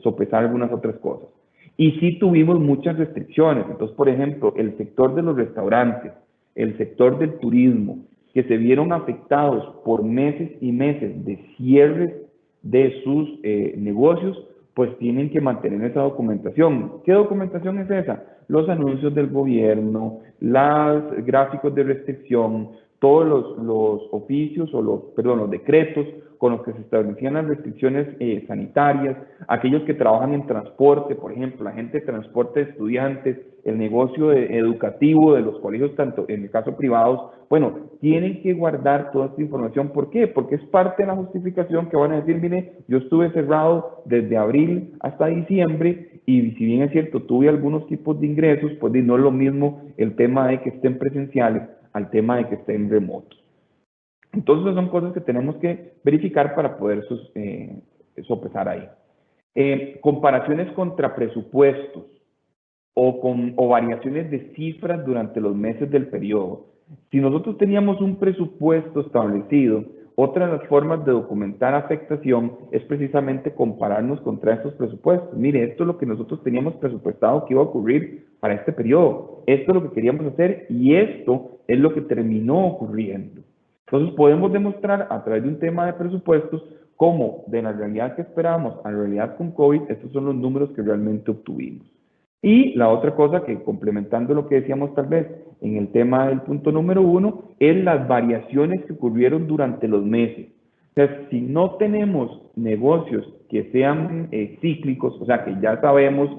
sopesar algunas otras cosas. Y sí tuvimos muchas restricciones. Entonces, por ejemplo, el sector de los restaurantes, el sector del turismo, que se vieron afectados por meses y meses de cierres de sus negocios, pues tienen que mantener esa documentación. ¿Qué documentación es esa? Los anuncios del gobierno, los gráficos de restricción, todos los oficios o los decretos con los que se establecían las restricciones sanitarias, aquellos que trabajan en transporte, por ejemplo, la gente de transporte de estudiantes, el negocio educativo de los colegios, tanto en el caso privados, bueno, tienen que guardar toda esta información. ¿Por qué? Porque es parte de la justificación que van a decir, mire, yo estuve cerrado desde abril hasta diciembre y si bien es cierto, tuve algunos tipos de ingresos, pues no es lo mismo el tema de que estén presenciales al tema de que estén remotos. Entonces son cosas que tenemos que verificar para poder sopesar ahí. Comparaciones contra presupuestos o variaciones de cifras durante los meses del periodo. Si nosotros teníamos un presupuesto establecido, otra de las formas de documentar afectación es precisamente compararnos contra estos presupuestos. Mire, esto es lo que nosotros teníamos presupuestado que iba a ocurrir para este periodo. Esto es lo que queríamos hacer y esto es lo que terminó ocurriendo. Entonces podemos demostrar a través de un tema de presupuestos cómo de la realidad que esperábamos a la realidad con COVID, estos son los números que realmente obtuvimos. Y la otra cosa que, complementando lo que decíamos tal vez en el tema del punto número 1, es las variaciones que ocurrieron durante los meses. O sea, si no tenemos negocios que sean cíclicos, o sea, que ya sabemos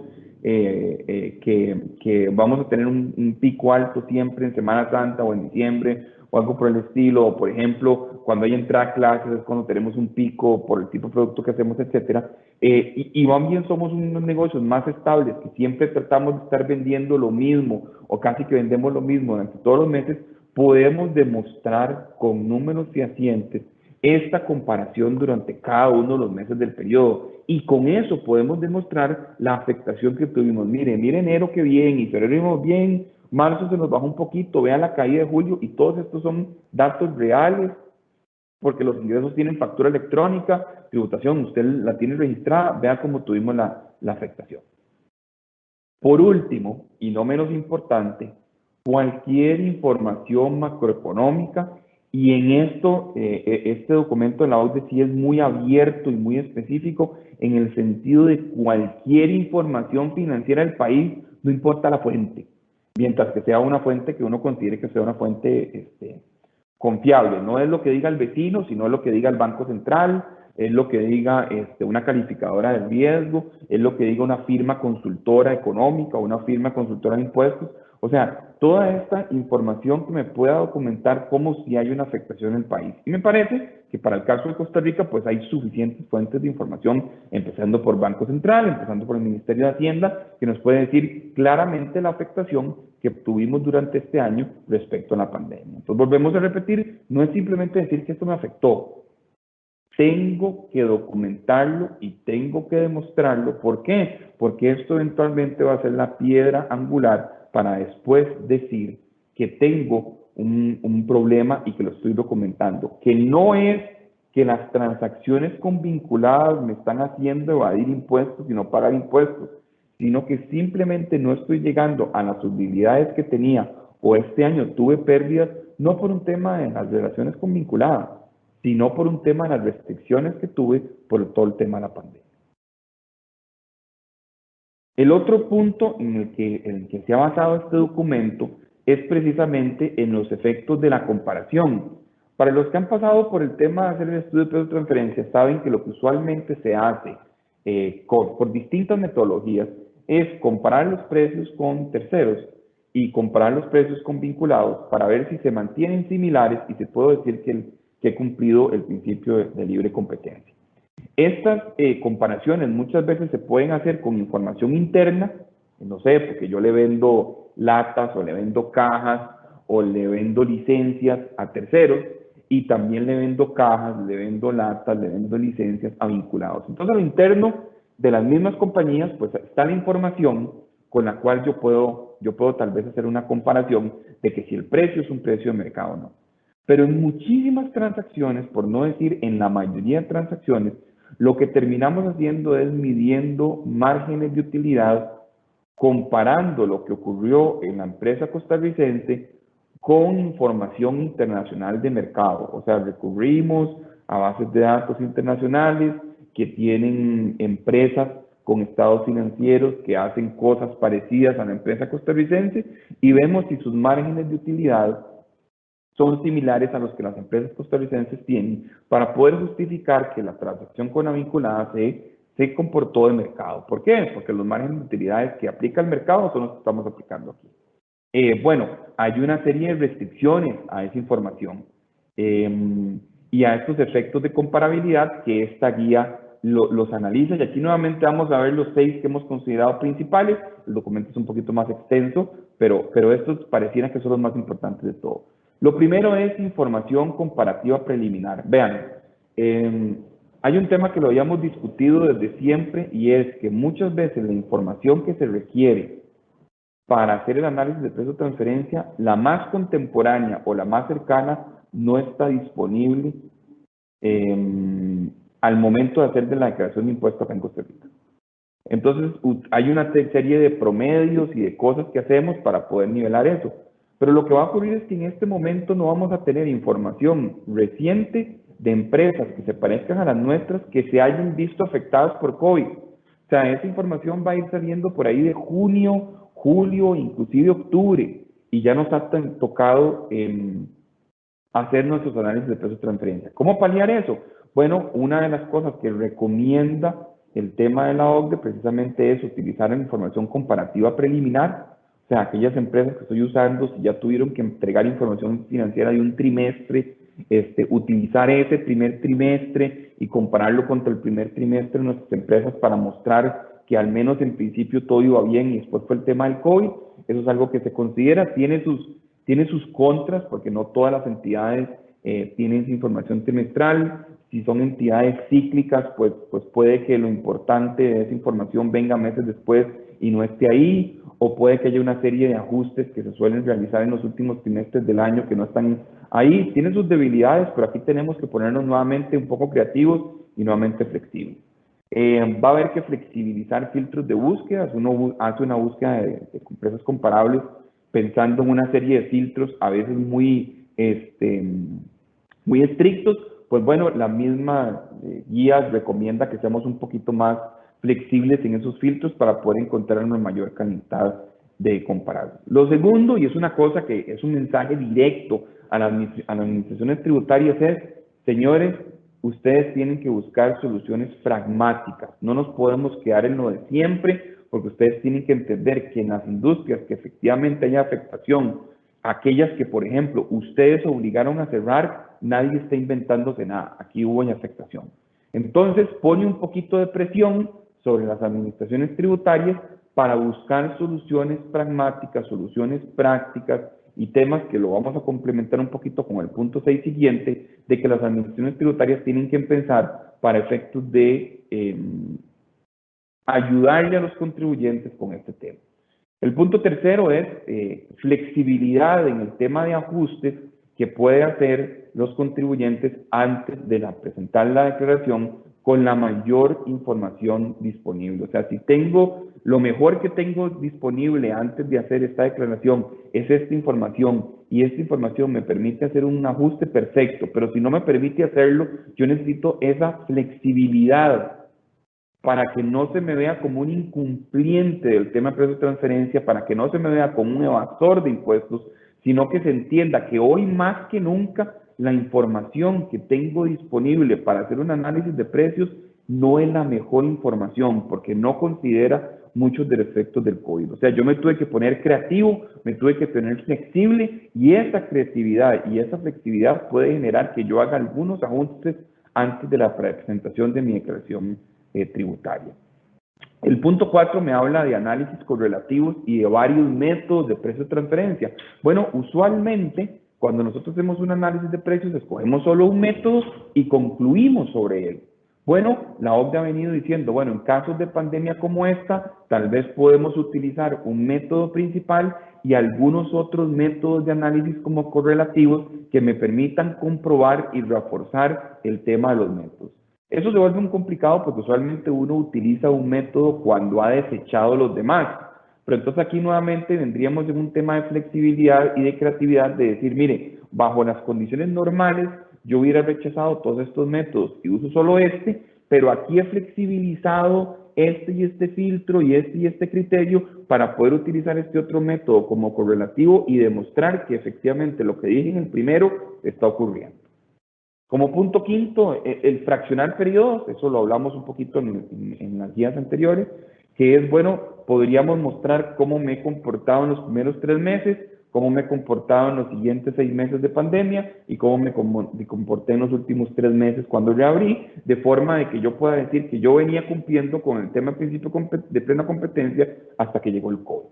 que vamos a tener un pico alto siempre en Semana Santa o en diciembre, o algo por el estilo, o por ejemplo, cuando hay entrada a clases es cuando tenemos un pico por el tipo de producto que hacemos, etcétera, y más bien somos unos negocios más estables, que siempre tratamos de estar vendiendo lo mismo, o casi que vendemos lo mismo durante todos los meses, podemos demostrar con números fehacientes esta comparación durante cada uno de los meses del periodo, y con eso podemos demostrar la afectación que tuvimos. Mire enero que bien, y febrero vimos bien, marzo se nos bajó un poquito, vea la caída de julio, y todos estos son datos reales, porque los ingresos tienen factura electrónica, tributación, usted la tiene registrada, vea cómo tuvimos la afectación. Por último, y no menos importante, cualquier información macroeconómica, y en esto, este documento de la OCDE sí es muy abierto y muy específico, en el sentido de cualquier información financiera del país, no importa la fuente, mientras que sea una fuente que uno considere que sea una fuente confiable. No es lo que diga el vecino, sino es lo que diga el Banco Central, es lo que diga una calificadora de riesgo, es lo que diga una firma consultora económica o una firma consultora de impuestos. O sea, toda esta información que me pueda documentar como si hay una afectación en el país. Y me parece que para el caso de Costa Rica, pues hay suficientes fuentes de información, empezando por Banco Central, empezando por el Ministerio de Hacienda, que nos puede decir claramente la afectación que tuvimos durante este año respecto a la pandemia. Entonces, volvemos a repetir, no es simplemente decir que esto me afectó. Tengo que documentarlo y tengo que demostrarlo. ¿Por qué? Porque esto eventualmente va a ser la piedra angular para después decir que tengo un problema y que lo estoy documentando. Que no es que las transacciones convinculadas me están haciendo evadir impuestos y no pagar impuestos, sino que simplemente no estoy llegando a las utilidades que tenía o este año tuve pérdidas, no por un tema de las relaciones convinculadas, sino por un tema de las restricciones que tuve por todo el tema de la pandemia. El otro punto en el que se ha basado este documento es precisamente en los efectos de la comparación. Para los que han pasado por el tema de hacer el estudio de precios de transferencia, saben que lo que usualmente se hace por distintas metodologías es comparar los precios con terceros y comparar los precios con vinculados para ver si se mantienen similares y se puede decir que he cumplido el principio de libre competencia. Estas comparaciones muchas veces se pueden hacer con información interna, no sé, porque yo le vendo latas o le vendo cajas o le vendo licencias a terceros y también le vendo cajas, le vendo latas, le vendo licencias a vinculados. Entonces, a lo interno de las mismas compañías, pues está la información con la cual yo puedo tal vez hacer una comparación de que si el precio es un precio de mercado o no. Pero en muchísimas transacciones, por no decir en la mayoría de transacciones, lo que terminamos haciendo es midiendo márgenes de utilidad, comparando lo que ocurrió en la empresa costarricense con información internacional de mercado. O sea, recurrimos a bases de datos internacionales que tienen empresas con estados financieros que hacen cosas parecidas a la empresa costarricense y vemos si sus márgenes de utilidad son similares a los que las empresas costarricenses tienen para poder justificar que la transacción con la vinculada se comportó de mercado. ¿Por qué? Porque los márgenes de utilidades que aplica el mercado son los que estamos aplicando aquí. Bueno, hay una serie de restricciones a esa información y a estos efectos de comparabilidad que esta guía los analiza. Y aquí nuevamente vamos a ver los 6 que hemos considerado principales. El documento es un poquito más extenso, pero estos parecieran que son los más importantes de todo. Lo primero es información comparativa preliminar. Vean, hay un tema que lo habíamos discutido desde siempre y es que muchas veces la información que se requiere para hacer el análisis de precio de transferencia, la más contemporánea o la más cercana, no está disponible al momento de hacer de la declaración de impuestos acá en Costa Rica. Entonces, hay una serie de promedios y de cosas que hacemos para poder nivelar eso. Pero lo que va a ocurrir es que en este momento no vamos a tener información reciente de empresas que se parezcan a las nuestras que se hayan visto afectadas por COVID. O sea, esa información va a ir saliendo por ahí de junio, julio, inclusive octubre, y ya nos ha tocado hacer nuestros análisis de precios de transferencia. ¿Cómo paliar eso? Bueno, una de las cosas que recomienda el tema de la OCDE precisamente es utilizar la información comparativa preliminar. O sea, aquellas empresas que estoy usando, si ya tuvieron que entregar información financiera de un trimestre, utilizar ese primer trimestre y compararlo contra el primer trimestre de nuestras empresas para mostrar que al menos en principio todo iba bien y después fue el tema del COVID. Eso es algo que se considera, tiene sus contras, porque no todas las entidades tienen información trimestral. Si son entidades cíclicas, pues puede que lo importante de esa información venga meses después y no esté ahí, o puede que haya una serie de ajustes que se suelen realizar en los últimos trimestres del año que no están ahí. Tienen sus debilidades, pero aquí tenemos que ponernos nuevamente un poco creativos y nuevamente flexibles. Va a haber que flexibilizar filtros de búsqueda. Uno hace una búsqueda de empresas comparables pensando en una serie de filtros a veces muy estrictos. Pues bueno, la misma guía recomienda que seamos un poquito más flexibles en esos filtros para poder encontrar una mayor cantidad de comparables. Lo segundo, y es una cosa que es un mensaje directo a las administraciones tributarias, es, señores, ustedes tienen que buscar soluciones pragmáticas. No nos podemos quedar en lo de siempre, porque ustedes tienen que entender que en las industrias que efectivamente haya afectación, aquellas que, por ejemplo, ustedes obligaron a cerrar, nadie está inventándose nada, aquí hubo una afectación. Entonces, pone un poquito de presión sobre las administraciones tributarias para buscar soluciones pragmáticas, soluciones prácticas y temas que lo vamos a complementar un poquito con el punto 6 siguiente, de que las administraciones tributarias tienen que pensar para efectos de ayudarle a los contribuyentes con este tema. El punto tercero es flexibilidad en el tema de ajustes que pueden hacer los contribuyentes antes de presentar la declaración con la mayor información disponible. O sea, si tengo lo mejor que tengo disponible antes de hacer esta declaración es esta información y esta información me permite hacer un ajuste perfecto, pero si no me permite hacerlo, yo necesito esa flexibilidad para que no se me vea como un incumpliente del tema de precios de transferencia, para que no se me vea como un evasor de impuestos, sino que se entienda que hoy más que nunca la información que tengo disponible para hacer un análisis de precios no es la mejor información, porque no considera muchos de los efectos del COVID. O sea, yo me tuve que poner creativo, me tuve que poner flexible, y esa creatividad y esa flexibilidad puede generar que yo haga algunos ajustes antes de la presentación de mi declaración tributaria. El punto 4 me habla de análisis correlativos y de varios métodos de precio de transferencia. Bueno, usualmente cuando nosotros hacemos un análisis de precios, escogemos solo un método y concluimos sobre él. Bueno, la OCDE ha venido diciendo, bueno, en casos de pandemia como esta, tal vez podemos utilizar un método principal y algunos otros métodos de análisis como correlativos que me permitan comprobar y reforzar el tema de los métodos. Eso se vuelve muy complicado porque usualmente uno utiliza un método cuando ha desechado los demás. Pero entonces aquí nuevamente vendríamos en un tema de flexibilidad y de creatividad de decir, mire, bajo las condiciones normales yo hubiera rechazado todos estos métodos y uso solo este, pero aquí he flexibilizado este y este filtro y este criterio para poder utilizar este otro método como correlativo y demostrar que efectivamente lo que dije en el primero está ocurriendo. Como punto quinto, el fraccionar periodos, eso lo hablamos un poquito en las guías anteriores, que es, bueno, podríamos mostrar cómo me he comportado en los primeros 3 meses, cómo me he comportado en los siguientes 6 meses de pandemia y cómo me comporté en los últimos 3 meses cuando reabrí, de forma de que yo pueda decir que yo venía cumpliendo con el tema de principio de plena competencia hasta que llegó el COVID.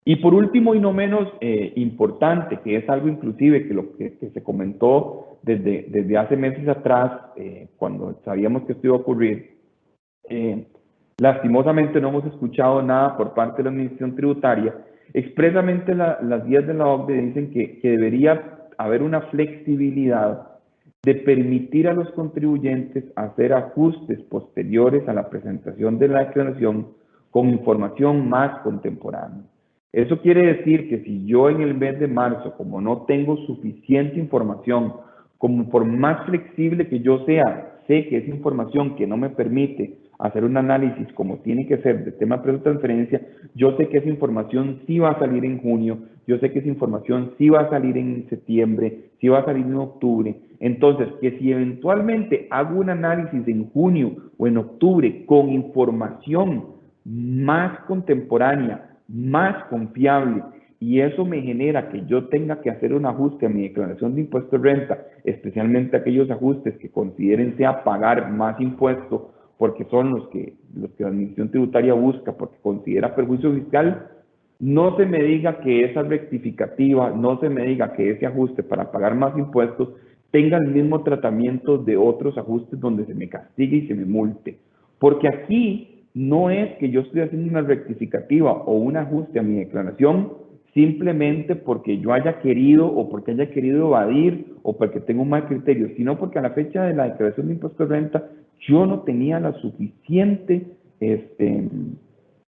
Y por último y no menos importante, que es algo inclusive que se comentó desde hace meses atrás, cuando sabíamos que esto iba a ocurrir, lastimosamente no hemos escuchado nada por parte de la Administración Tributaria. Expresamente las guías de la OCDE dicen que debería haber una flexibilidad de permitir a los contribuyentes hacer ajustes posteriores a la presentación de la declaración con información más contemporánea. Eso quiere decir que si yo en el mes de marzo, como no tengo suficiente información, como por más flexible que yo sea, sé que es información que no me permite hacer un análisis como tiene que ser de tema de precio de transferencia, yo sé que esa información sí va a salir en junio, yo sé que esa información sí va a salir en septiembre, sí va a salir en octubre. Entonces, que si eventualmente hago un análisis en junio o en octubre con información más contemporánea, más confiable, y eso me genera que yo tenga que hacer un ajuste a mi declaración de impuesto de renta, especialmente aquellos ajustes que consideren sea pagar más impuesto, porque son los que la Administración Tributaria busca, porque considera perjuicio fiscal, no se me diga que esa rectificativa, no se me diga que ese ajuste para pagar más impuestos tenga el mismo tratamiento de otros ajustes donde se me castigue y se me multe, porque aquí no es que yo estoy haciendo una rectificativa o un ajuste a mi declaración simplemente porque yo haya querido o porque haya querido evadir o porque tengo un mal criterio, sino porque a la fecha de la declaración de impuesto de renta yo no tenía la suficiente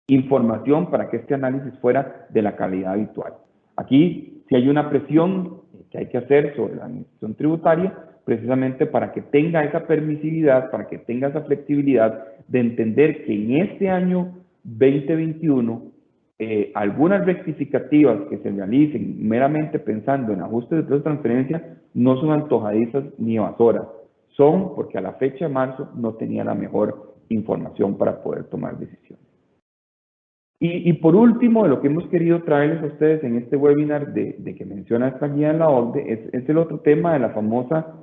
información para que este análisis fuera de la calidad habitual. Aquí sí hay una presión que hay que hacer sobre la Administración Tributaria, precisamente para que tenga esa permisividad, para que tenga esa flexibilidad de entender que en este año 2021 algunas rectificativas que se realicen meramente pensando en ajustes de precio de transferencia no son antojadizas ni evasoras, son porque a la fecha de marzo no tenía la mejor información para poder tomar decisiones. Y por último, de lo que hemos querido traerles a ustedes en este webinar de que menciona esta guía en la OCDE, es el otro tema de la famosa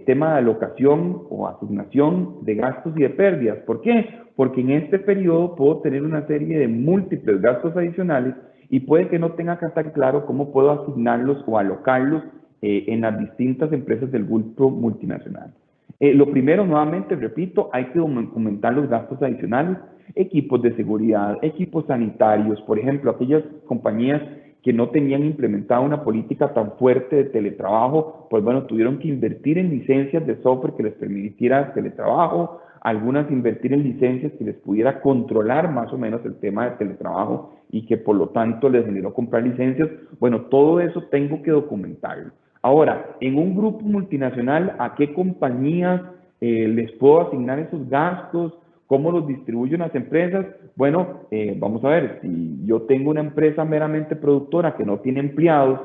tema de alocación o asignación de gastos y de pérdidas. ¿Por qué? Porque en este periodo puedo tener una serie de múltiples gastos adicionales y puede que no tenga que estar claro cómo puedo asignarlos o alocarlos en las distintas empresas del grupo multinacional. Lo primero, nuevamente, repito, hay que documentar los gastos adicionales, equipos de seguridad, equipos sanitarios, por ejemplo, aquellas compañías que no tenían implementada una política tan fuerte de teletrabajo, pues bueno, tuvieron que invertir en licencias de software que les permitiera teletrabajo, algunas invertir en licencias que les pudiera controlar más o menos el tema de teletrabajo y que por lo tanto les generó comprar licencias. Bueno, todo eso tengo que documentarlo. Ahora, en un grupo multinacional, ¿a qué compañías les puedo asignar esos gastos? ¿Cómo los distribuyo en las empresas? Bueno, vamos a ver, si yo tengo una empresa meramente productora que no tiene empleados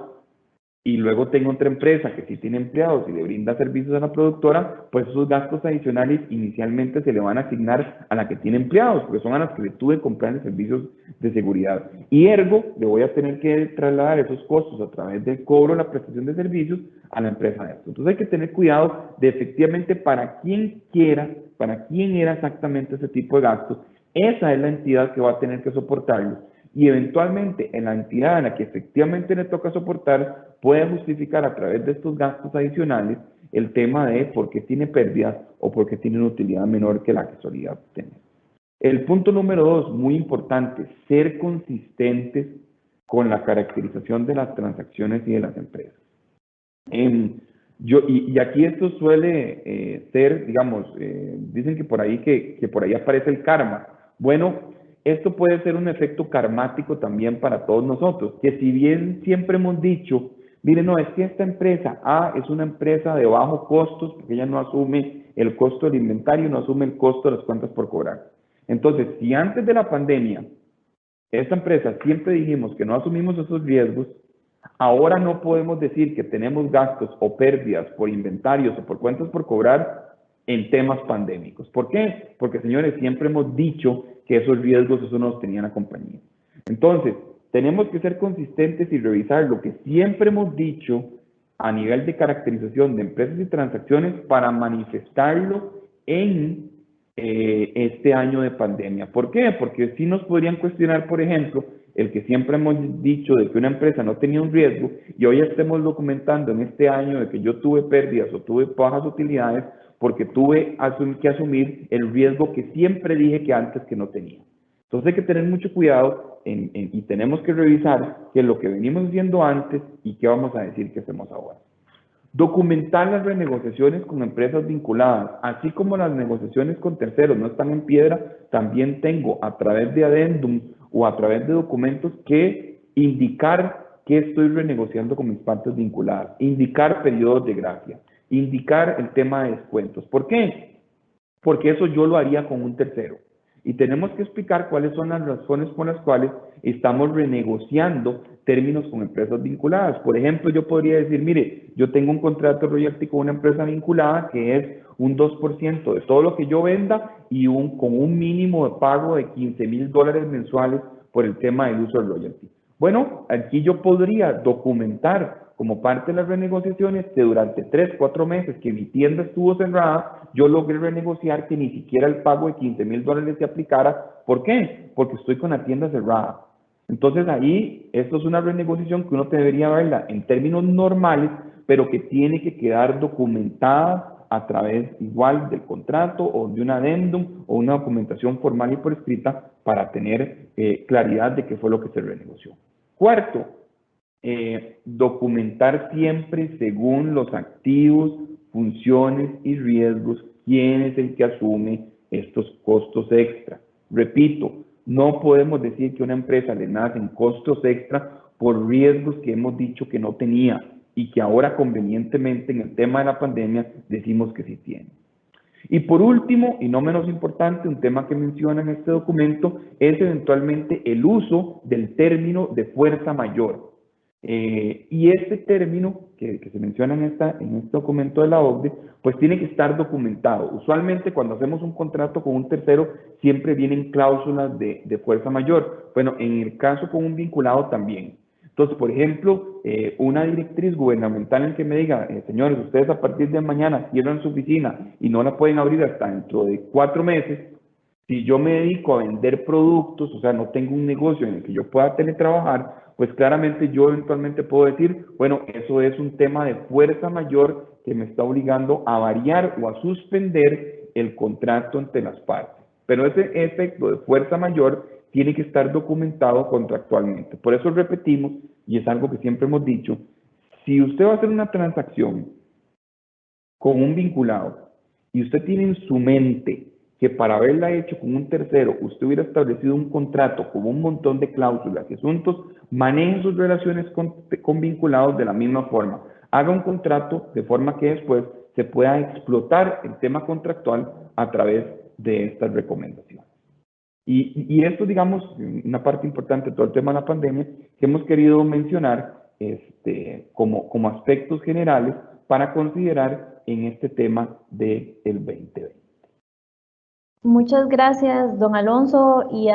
y luego tengo otra empresa que sí tiene empleados y le brinda servicios a la productora, pues esos gastos adicionales inicialmente se le van a asignar a la que tiene empleados, porque son a las que le tuve que comprar servicios de seguridad. Y ergo, le voy a tener que trasladar esos costos a través del cobro de la prestación de servicios a la empresa de esto. Entonces hay que tener cuidado de efectivamente para quién era exactamente ese tipo de gastos. Esa es la entidad que va a tener que soportarlo. Y eventualmente en la entidad en la que efectivamente le toca soportar, puede justificar a través de estos gastos adicionales el tema de por qué tiene pérdidas o por qué tiene una utilidad menor que la que solía tener. El punto número 2, muy importante, ser consistentes con la caracterización de las transacciones y de las empresas. Y aquí esto suele ser, digamos, dicen que por ahí aparece el karma. Bueno, esto puede ser un efecto karmático también para todos nosotros, que si bien siempre hemos dicho, miren, no, es que esta empresa A es una empresa de bajo costos, porque ella no asume el costo del inventario, no asume el costo de las cuentas por cobrar. Entonces, si antes de la pandemia, esta empresa siempre dijimos que no asumimos esos riesgos, ahora no podemos decir que tenemos gastos o pérdidas por inventarios o por cuentas por cobrar en temas pandémicos. ¿Por qué? Porque, señores, siempre hemos dicho que esos riesgos, eso no los tenía la compañía. Entonces, tenemos que ser consistentes y revisar lo que siempre hemos dicho a nivel de caracterización de empresas y transacciones para manifestarlo en este año de pandemia. ¿Por qué? Porque sí nos podrían cuestionar, por ejemplo, el que siempre hemos dicho de que una empresa no tenía un riesgo y hoy estemos documentando en este año de que yo tuve pérdidas o tuve bajas utilidades porque tuve que asumir el riesgo que siempre dije que antes que no tenía. Entonces hay que tener mucho cuidado y tenemos que revisar qué es lo que venimos haciendo antes y qué vamos a decir que hacemos ahora. Documentar las renegociaciones con empresas vinculadas, así como las negociaciones con terceros no están en piedra, también tengo a través de adendum o a través de documentos que indicar que estoy renegociando con mis partes vinculadas, indicar periodos de gracia, indicar el tema de descuentos. ¿Por qué? Porque eso yo lo haría con un tercero. Y tenemos que explicar cuáles son las razones por las cuales estamos renegociando términos con empresas vinculadas. Por ejemplo, yo podría decir, mire, yo tengo un contrato royalty con una empresa vinculada que es un 2% de todo lo que yo venda y con un mínimo de pago de $15,000 mensuales por el tema del uso del royalty. Bueno, aquí yo podría documentar como parte de las renegociaciones que durante 3-4 meses que mi tienda estuvo cerrada, yo logré renegociar que ni siquiera el pago de $15,000 se aplicara. ¿Por qué? Porque estoy con la tienda cerrada. Entonces ahí, esto es una renegociación que uno debería verla en términos normales, pero que tiene que quedar documentada a través igual del contrato o de un adendum o una documentación formal y por escrita para tener claridad de qué fue lo que se renegoció. Cuarto, documentar siempre según los activos, funciones y riesgos quién es el que asume estos costos extra. Repito, no podemos decir que a una empresa le nacen costos extra por riesgos que hemos dicho que no tenía y que ahora convenientemente en el tema de la pandemia decimos que sí tiene. Y por último, y no menos importante, un tema que menciona en este documento es eventualmente el uso del término de fuerza mayor. Y este término que se menciona en este documento de la OCDE, pues tiene que estar documentado. Usualmente cuando hacemos un contrato con un tercero, siempre vienen cláusulas de fuerza mayor. Bueno, en el caso con un vinculado también. Entonces, por ejemplo, una directriz gubernamental en que me diga, señores, ustedes a partir de mañana cierran su oficina y no la pueden abrir hasta dentro de 4 meses, si yo me dedico a vender productos, o sea, no tengo un negocio en el que yo pueda teletrabajar, pues claramente yo eventualmente puedo decir, bueno, eso es un tema de fuerza mayor que me está obligando a variar o a suspender el contrato entre las partes. Pero ese efecto de fuerza mayor tiene que estar documentado contractualmente. Por eso repetimos, y es algo que siempre hemos dicho, si usted va a hacer una transacción con un vinculado y usted tiene en su mente que para haberla hecho con un tercero, usted hubiera establecido un contrato con un montón de cláusulas y asuntos, maneje sus relaciones con vinculados de la misma forma. Haga un contrato de forma que después se pueda explotar el tema contractual a través de estas recomendaciones. Y esto, digamos, una parte importante de todo el tema de la pandemia que hemos querido mencionar como aspectos generales para considerar en este tema del 2020. Muchas gracias, don Alonso, y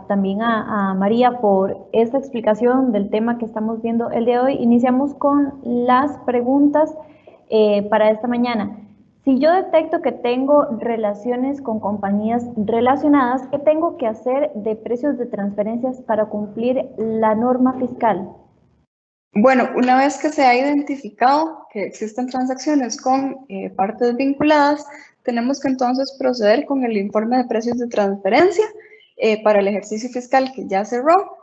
también a María por esta explicación del tema que estamos viendo el día de hoy. Iniciamos con las preguntas para esta mañana. Si yo detecto que tengo relaciones con compañías relacionadas, ¿qué tengo que hacer de precios de transferencias para cumplir la norma fiscal? Bueno, una vez que se ha identificado que existen transacciones con partes vinculadas, tenemos que entonces proceder con el informe de precios de transferencia para el ejercicio fiscal que ya cerró.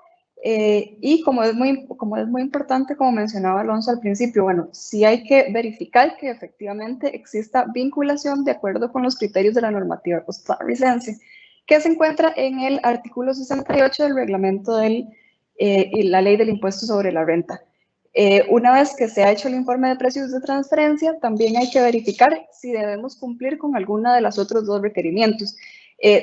Y como es muy importante, como mencionaba Alonso al principio, bueno, sí hay que verificar que efectivamente exista vinculación de acuerdo con los criterios de la normativa costarricense, que se encuentra en el artículo 68 del reglamento y la ley del impuesto sobre la renta. Una vez que se ha hecho el informe de precios de transferencia, también hay que verificar si debemos cumplir con alguna de los otros 2 requerimientos.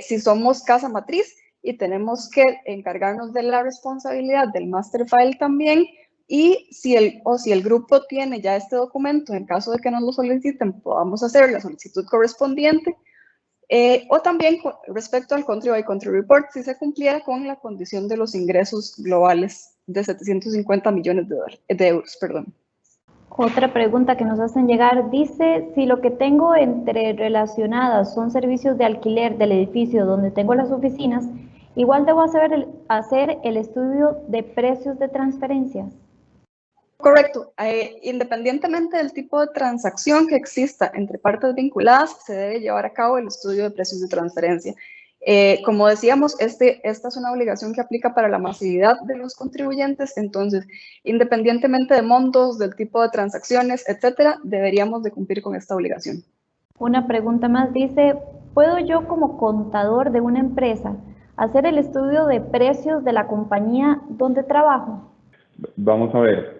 Si somos casa matriz y tenemos que encargarnos de la responsabilidad del master file también, y si el grupo tiene ya este documento, en caso de que nos lo soliciten, podamos hacer la solicitud correspondiente. O también respecto al Country by Country Report, si se cumpliera con la condición de los ingresos globales de 750 millones de euros. Otra pregunta que nos hacen llegar dice, si lo que tengo entre relacionadas son servicios de alquiler del edificio donde tengo las oficinas, igual debo hacer el estudio de precios de transferencias. Correcto. Independientemente del tipo de transacción que exista entre partes vinculadas, se debe llevar a cabo el estudio de precios de transferencia. Como decíamos, esta es una obligación que aplica para la masividad de los contribuyentes, entonces, independientemente de montos, del tipo de transacciones, etcétera, deberíamos de cumplir con esta obligación. Una pregunta más dice, ¿puedo yo como contador de una empresa hacer el estudio de precios de la compañía donde trabajo? Vamos a ver.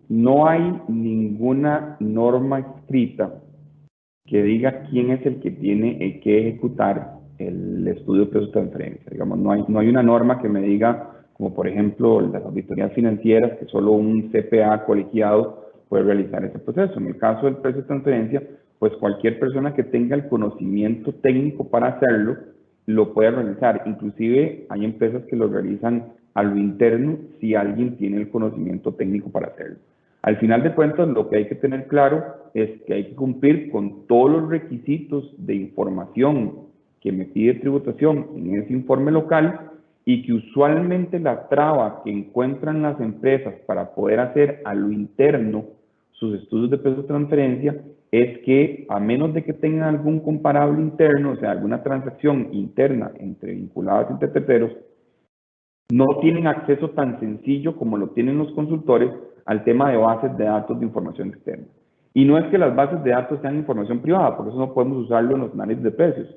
No hay ninguna norma escrita que diga quién es el que tiene que ejecutar el estudio de precios de transferencia. Digamos, no hay una norma que me diga, como por ejemplo las auditorías financieras, que solo un CPA colegiado puede realizar ese proceso. En el caso del precio de transferencia, pues cualquier persona que tenga el conocimiento técnico para hacerlo, lo puede realizar. Inclusive hay empresas que lo realizan a lo interno si alguien tiene el conocimiento técnico para hacerlo. Al final de cuentas, lo que hay que tener claro es que hay que cumplir con todos los requisitos de información que me pide tributación en ese informe local, y que usualmente la traba que encuentran las empresas para poder hacer a lo interno sus estudios de precios de transferencia es que, a menos de que tengan algún comparable interno, o sea, alguna transacción interna entre vinculadas entre terceros, no tienen acceso tan sencillo como lo tienen los consultores al tema de bases de datos de información externa. Y no es que las bases de datos sean información privada, por eso no podemos usarlo en los análisis de precios,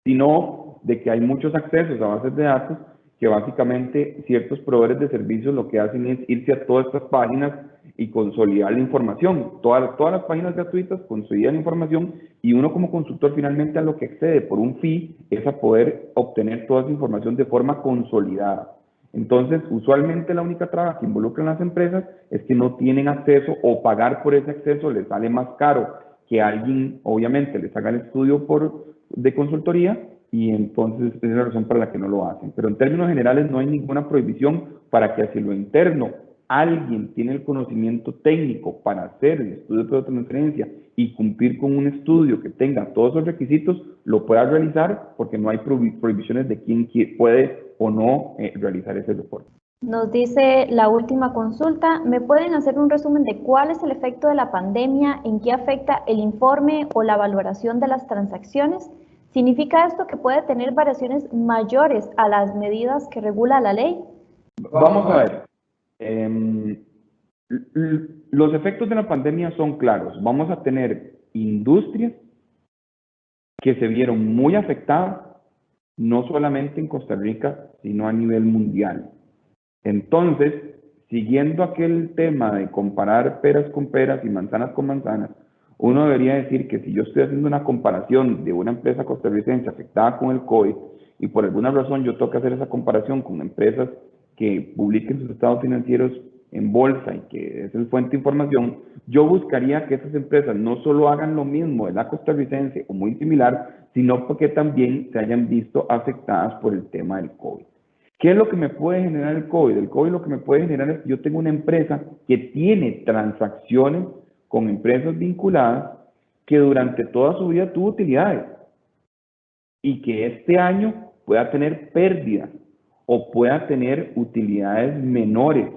sino de que hay muchos accesos a bases de datos que básicamente ciertos proveedores de servicios lo que hacen es irse a todas estas páginas y consolidar la información. Todas las páginas gratuitas consolidan la información, y uno como consultor finalmente a lo que accede por un fee es a poder obtener toda esa información de forma consolidada. Entonces, usualmente la única traba que involucran las empresas es que no tienen acceso o pagar por ese acceso les sale más caro que alguien, obviamente, les haga el estudio de consultoría y entonces esa es la razón para la que no lo hacen. Pero en términos generales no hay ninguna prohibición para que hacia lo interno alguien tiene el conocimiento técnico para hacer el estudio de transferencia y cumplir con un estudio que tenga todos esos requisitos, lo pueda realizar porque no hay prohibiciones de quién puede o no realizar ese reporte. Nos dice la última consulta, ¿me pueden hacer un resumen de cuál es el efecto de la pandemia, en qué afecta el informe o la valoración de las transacciones? ¿Significa esto que puede tener variaciones mayores a las medidas que regula la ley? Vamos a ver. Los efectos de la pandemia son claros. Vamos a tener industrias que se vieron muy afectadas, no solamente en Costa Rica, sino a nivel mundial. Entonces, siguiendo aquel tema de comparar peras con peras y manzanas con manzanas, uno debería decir que si yo estoy haciendo una comparación de una empresa costarricense afectada con el COVID y por alguna razón yo tengo que hacer esa comparación con empresas que publiquen sus estados financieros en bolsa y que es el fuente de información, yo buscaría que esas empresas no solo hagan lo mismo de la costarricense o muy similar, sino porque también se hayan visto afectadas por el tema del COVID. ¿Qué es lo que me puede generar el COVID? El COVID lo que me puede generar es que yo tengo una empresa que tiene transacciones con empresas vinculadas que durante toda su vida tuvo utilidades y que este año pueda tener pérdidas o pueda tener utilidades menores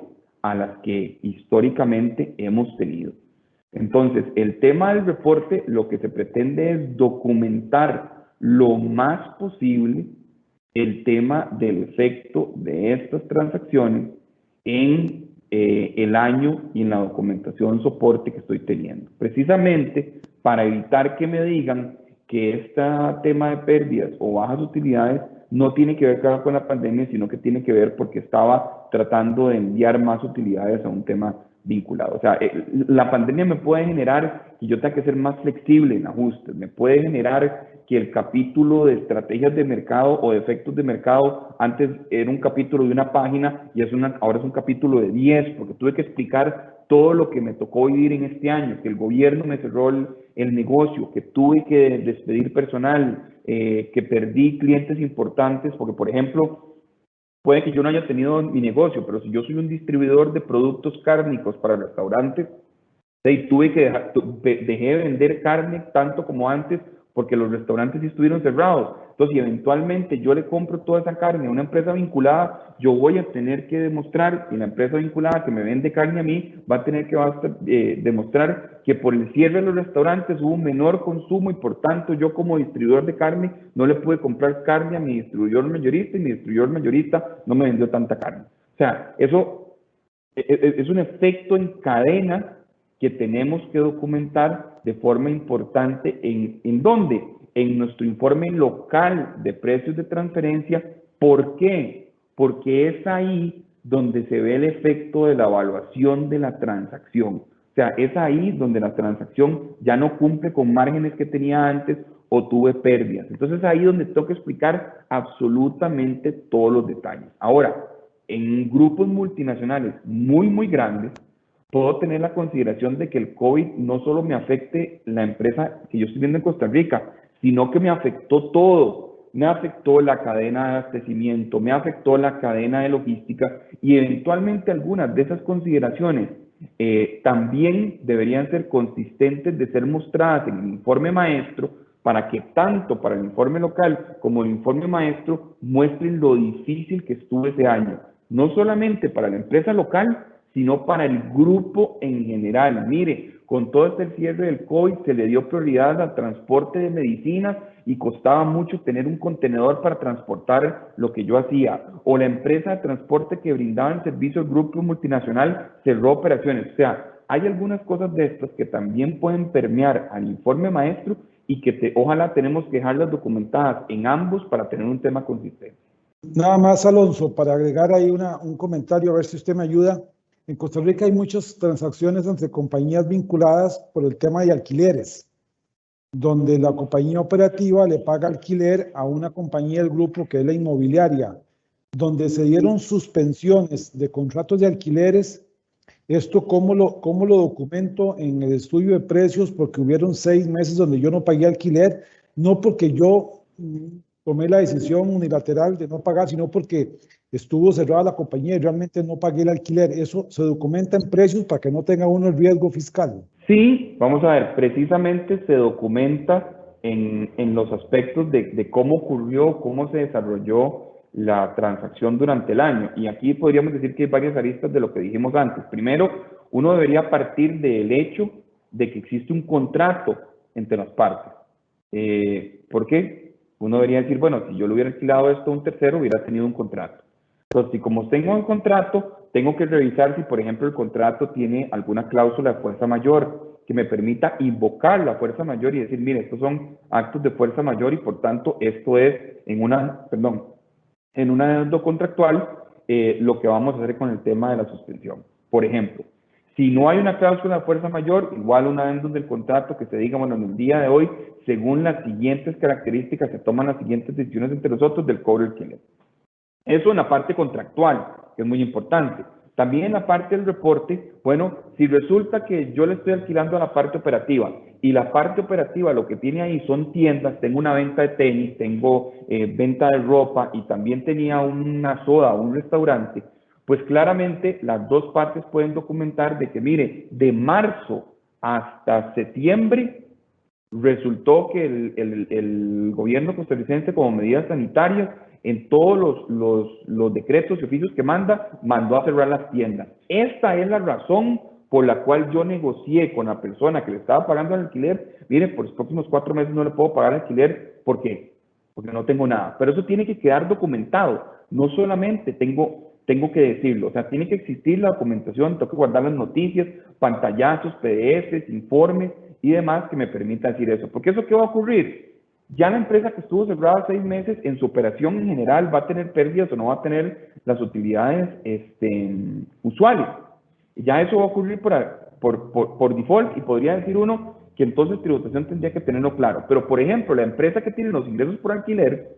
a las que históricamente hemos tenido. Entonces, el tema del reporte lo que se pretende es documentar lo más posible el tema del efecto de estas transacciones en el año y en la documentación soporte que estoy teniendo. Precisamente para evitar que me digan que este tema de pérdidas o bajas utilidades no tiene que ver con la pandemia, sino que tiene que ver porque estaba tratando de enviar más utilidades a un tema vinculado. O sea, la pandemia me puede generar que yo tenga que ser más flexible en ajustes, me puede generar que el capítulo de estrategias de mercado o de efectos de mercado antes era un capítulo de una página y ahora es un capítulo de 10, porque tuve que explicar todo lo que me tocó vivir en este año, que el gobierno me cerró el negocio, que tuve que despedir personal, que perdí clientes importantes, porque por ejemplo, puede que yo no haya tenido mi negocio, pero si yo soy un distribuidor de productos cárnicos para restaurantes, tuve que dejé de vender carne tanto como antes porque los restaurantes sí estuvieron cerrados. Entonces, si eventualmente yo le compro toda esa carne a una empresa vinculada, yo voy a tener que demostrar, y la empresa vinculada que me vende carne a mí va a tener que demostrar que por el cierre de los restaurantes hubo un menor consumo y por tanto yo como distribuidor de carne no le pude comprar carne a mi distribuidor mayorista y mi distribuidor mayorista no me vendió tanta carne. O sea, eso es un efecto en cadena que tenemos que documentar de forma importante ¿en dónde? En nuestro informe local de precios de transferencia. ¿Por qué? Porque es ahí donde se ve el efecto de la evaluación de la transacción. O sea, es ahí donde la transacción ya no cumple con márgenes que tenía antes o tuve pérdidas. Entonces es ahí donde tengo que explicar absolutamente todos los detalles. Ahora, en grupos multinacionales muy grandes, puedo tener la consideración de que el COVID no solo me afecte la empresa que yo estoy viendo en Costa Rica, sino que me afectó todo. Me afectó la cadena de abastecimiento, me afectó la cadena de logística y eventualmente algunas de esas consideraciones también deberían ser consistentes de ser mostradas en el informe maestro para que tanto para el informe local como el informe maestro muestren lo difícil que estuvo ese año. No solamente para la empresa local, sino para el grupo en general. Mire, con todo este cierre del COVID se le dio prioridad al transporte de medicinas y costaba mucho tener un contenedor para transportar lo que yo hacía. O la empresa de transporte que brindaba el servicio al grupo multinacional cerró operaciones. O sea, hay algunas cosas de estas que también pueden permear al informe maestro y que ojalá tenemos que dejarlas documentadas en ambos para tener un tema consistente. Nada más, Alonso, para agregar ahí un comentario, a ver si usted me ayuda. En Costa Rica hay muchas transacciones entre compañías vinculadas por el tema de alquileres, donde la compañía operativa le paga alquiler a una compañía del grupo que es la inmobiliaria. donde se dieron suspensiones de contratos de alquileres. ¿Esto cómo lo documento en el estudio de precios? Porque hubieron 6 meses donde yo no pagué alquiler, no porque yo tomé la decisión unilateral de no pagar, sino porque estuvo cerrada la compañía y realmente no pagué el alquiler. ¿Eso se documenta en precios para que no tenga uno el riesgo fiscal? Sí, vamos a ver, precisamente se documenta en los aspectos de cómo ocurrió, cómo se desarrolló la transacción durante el año. Y aquí podríamos decir que hay varias aristas de lo que dijimos antes. Primero, uno debería partir del hecho de que existe un contrato entre las partes. ¿Por qué? Uno debería decir, bueno, si yo le hubiera alquilado esto a un tercero, hubiera tenido un contrato. Entonces, si como tengo un contrato, tengo que revisar si, por ejemplo, el contrato tiene alguna cláusula de fuerza mayor que me permita invocar la fuerza mayor y decir, mire, estos son actos de fuerza mayor y por tanto esto es en una adeudo contractual lo que vamos a hacer con el tema de la suspensión. Por ejemplo, si no hay una cláusula de fuerza mayor, igual un adendum del contrato que se diga, bueno, en el día de hoy, según las siguientes características, se toman las siguientes decisiones entre nosotros del cobro del alquiler. Eso en la parte contractual, que es muy importante. También en la parte del reporte, bueno, si resulta que yo le estoy alquilando a la parte operativa y la parte operativa lo que tiene ahí son tiendas, tengo una venta de tenis, tengo venta de ropa y también tenía una soda o un restaurante, pues claramente las dos partes pueden documentar de que, mire, de marzo hasta septiembre resultó que el gobierno costarricense, como medidas sanitarias, en todos los decretos y oficios que mandó a cerrar las tiendas. Esta es la razón por la cual yo negocié con la persona que le estaba pagando el alquiler. Mire, por los próximos 4 meses no le puedo pagar el alquiler. ¿Por qué? Porque no tengo nada. Pero eso tiene que quedar documentado. No solamente tengo que decirlo, o sea, tiene que existir la documentación, tengo que guardar las noticias, pantallazos, PDFs, informes y demás que me permita decir eso. Porque eso, ¿qué va a ocurrir? Ya la empresa que estuvo cerrada 6 meses, en su operación en general, va a tener pérdidas o no va a tener las utilidades usuales. Ya eso va a ocurrir por default y podría decir uno que entonces tributación tendría que tenerlo claro. Pero, por ejemplo, la empresa que tiene los ingresos por alquiler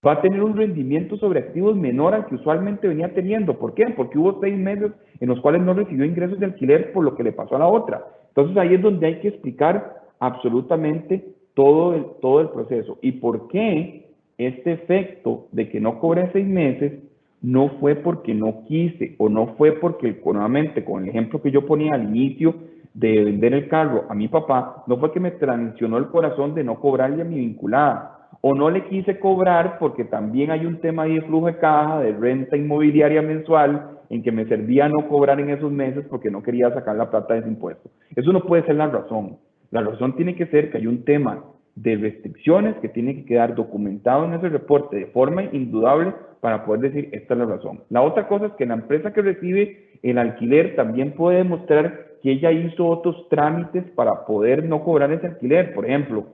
va a tener un rendimiento sobre activos menor al que usualmente venía teniendo. ¿Por qué? Porque hubo 6 meses en los cuales no recibió ingresos de alquiler por lo que le pasó a la otra. Entonces ahí es donde hay que explicar absolutamente todo el proceso. ¿Y por qué este efecto de que no cobré 6 meses no fue porque no quise o no fue porque, nuevamente, con el ejemplo que yo ponía al inicio de vender el carro a mi papá, no fue que me transicionó el corazón de no cobrarle a mi vinculada, o no le quise cobrar porque también hay un tema ahí de flujo de caja, de renta inmobiliaria mensual, en que me servía no cobrar en esos meses porque no quería sacar la plata de ese impuesto. Eso no puede ser la razón. La razón tiene que ser que hay un tema de restricciones que tiene que quedar documentado en ese reporte de forma indudable para poder decir esta es la razón. La otra cosa es que la empresa que recibe el alquiler también puede demostrar que ella hizo otros trámites para poder no cobrar ese alquiler. Por ejemplo,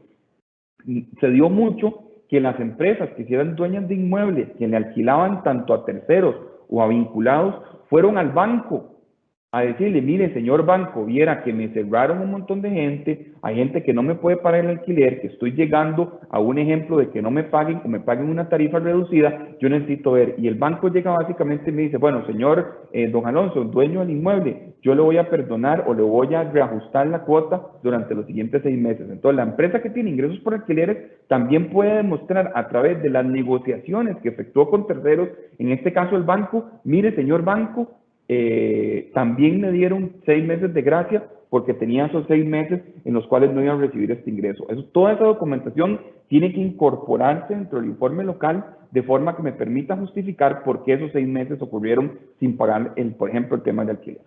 se dio mucho que las empresas que eran dueñas de inmuebles, que le alquilaban tanto a terceros o a vinculados, fueron al banco a decirle, mire, señor banco, viera que me cerraron un montón de gente, hay gente que no me puede pagar el alquiler, que estoy llegando a un ejemplo de que no me paguen o me paguen una tarifa reducida, yo necesito ver. Y el banco llega básicamente y me dice, bueno, señor don Alonso, dueño del inmueble, yo le voy a perdonar o le voy a reajustar la cuota durante los siguientes 6 meses. Entonces, la empresa que tiene ingresos por alquileres también puede demostrar a través de las negociaciones que efectuó con terceros, en este caso el banco, mire, señor banco, también me dieron 6 meses de gracia porque tenía esos 6 meses en los cuales no iban a recibir este ingreso. Toda esa documentación tiene que incorporarse dentro del informe local de forma que me permita justificar por qué esos 6 meses ocurrieron sin pagar, por ejemplo, el tema de alquiler.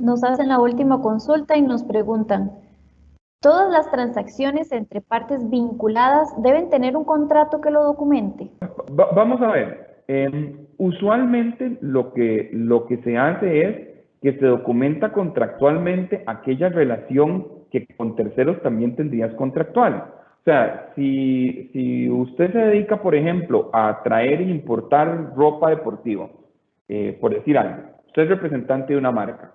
Nos hacen la última consulta y nos preguntan, ¿todas las transacciones entre partes vinculadas deben tener un contrato que lo documente? Vamos a ver. Usualmente lo que se hace es que se documenta contractualmente aquella relación que con terceros también tendrías contractual. O sea, si usted se dedica, por ejemplo, a traer e importar ropa deportiva, por decir algo, usted es representante de una marca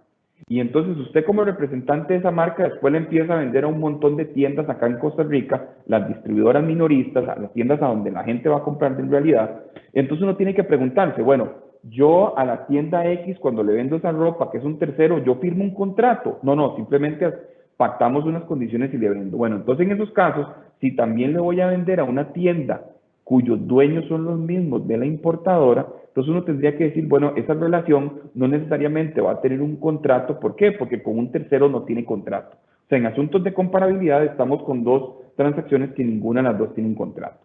Y entonces usted como representante de esa marca después le empieza a vender a un montón de tiendas acá en Costa Rica, las distribuidoras minoristas, a las tiendas a donde la gente va a comprar en realidad. Entonces uno tiene que preguntarse, bueno, yo a la tienda X cuando le vendo esa ropa, que es un tercero, yo firmo un contrato. No, simplemente pactamos unas condiciones y le vendo. Bueno, entonces en esos casos, si también le voy a vender a una tienda cuyos dueños son los mismos de la importadora, entonces uno tendría que decir, bueno, esa relación no necesariamente va a tener un contrato. ¿Por qué? Porque con un tercero no tiene contrato. O sea, en asuntos de comparabilidad estamos con dos transacciones que ninguna de las dos tiene un contrato.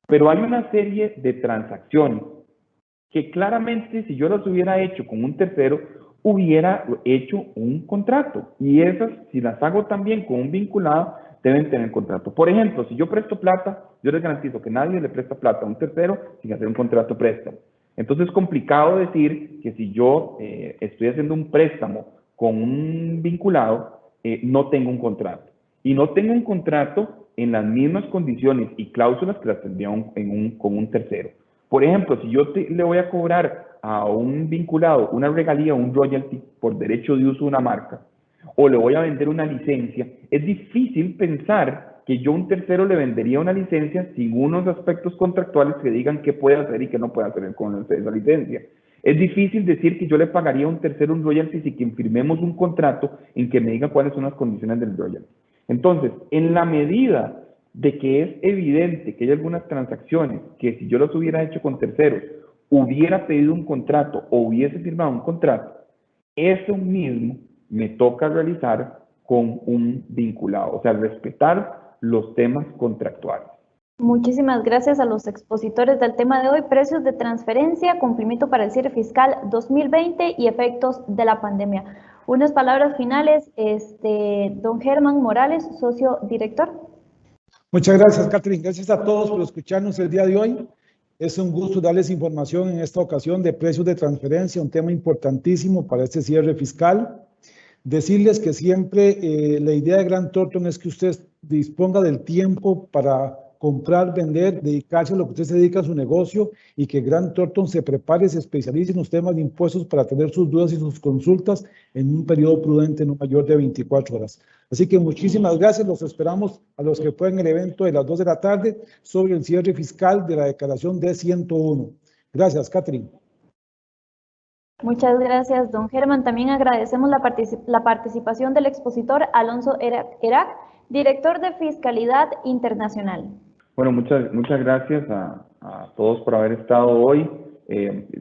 Pero hay una serie de transacciones que claramente si yo las hubiera hecho con un tercero, hubiera hecho un contrato. Y esas, si las hago también con un vinculado, deben tener contrato. Por ejemplo, si yo presto plata, yo les garantizo que nadie le presta plata a un tercero sin hacer un contrato préstamo. Entonces es complicado decir que si yo estoy haciendo un préstamo con un vinculado, no tengo un contrato. Y no tengo un contrato en las mismas condiciones y cláusulas que las tendría con un tercero. Por ejemplo, si yo le voy a cobrar a un vinculado una regalía, un royalty por derecho de uso de una marca, o le voy a vender una licencia, es difícil pensar que yo a un tercero le vendería una licencia sin unos aspectos contractuales que digan qué puede hacer y qué no puede hacer con esa licencia. Es difícil decir que yo le pagaría a un tercero un royalty sin que firmemos un contrato en que me diga cuáles son las condiciones del royalty. Entonces, en la medida de que es evidente que hay algunas transacciones que si yo las hubiera hecho con terceros, hubiera pedido un contrato o hubiese firmado un contrato, eso mismo me toca realizar con un vinculado, o sea, respetar los temas contractuales. Muchísimas gracias a los expositores del tema de hoy, precios de transferencia, cumplimiento para el cierre fiscal 2020 y efectos de la pandemia. Unas palabras finales, don Germán Morales, socio director. Muchas gracias, Catherine. Gracias a todos por escucharnos el día de hoy. Es un gusto darles información en esta ocasión de precios de transferencia, un tema importantísimo para este cierre fiscal. Decirles que siempre la idea de Grant Thornton es que usted disponga del tiempo para comprar, vender, dedicarse a lo que usted se dedica a su negocio y que Grant Thornton se prepare, se especialice en los temas de impuestos para tener sus dudas y sus consultas en un periodo prudente no mayor de 24 horas. Así que muchísimas gracias, los esperamos a los que pueden el evento de las 2 de la tarde sobre el cierre fiscal de la declaración D101. Gracias, Catherine. Muchas gracias, don Germán. También agradecemos la participación del expositor Alonso Erac, director de Fiscalidad Internacional. Bueno, muchas gracias a todos por haber estado hoy.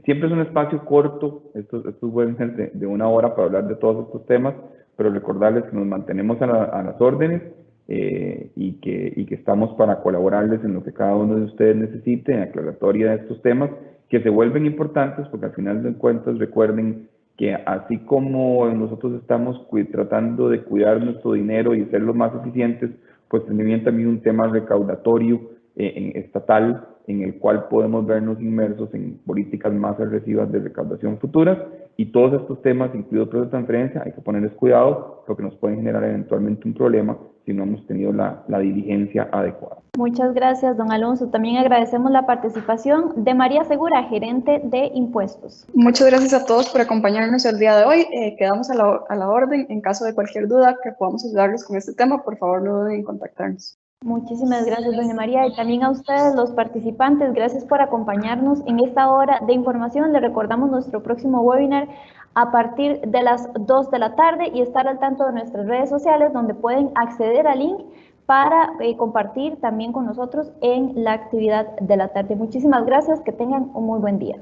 Siempre es un espacio corto, estos pueden ser de 1 hora para hablar de todos estos temas, pero recordarles que nos mantenemos a las órdenes y que estamos para colaborarles en lo que cada uno de ustedes necesite, en aclaratoria de estos temas, que se vuelven importantes porque al final de cuentas recuerden que así como nosotros estamos tratando de cuidar nuestro dinero y ser lo más eficientes, pues también un tema recaudatorio estatal en el cual podemos vernos inmersos en políticas más agresivas de recaudación futuras, y todos estos temas, incluidos precios de transferencia, hay que ponerles cuidado porque nos pueden generar eventualmente un problema si no hemos tenido la diligencia adecuada. Muchas gracias, don Alonso. También agradecemos la participación de María Segura, gerente de impuestos. Muchas gracias a todos por acompañarnos el día de hoy. Quedamos a la orden. En caso de cualquier duda que podamos ayudarles con este tema, por favor no duden en contactarnos. Muchísimas gracias, doña María, y también a ustedes, los participantes, gracias por acompañarnos en esta hora de información. Les recordamos nuestro próximo webinar a partir de las 2 de la tarde y estar al tanto de nuestras redes sociales, donde pueden acceder al link para compartir también con nosotros en la actividad de la tarde. Muchísimas gracias, que tengan un muy buen día.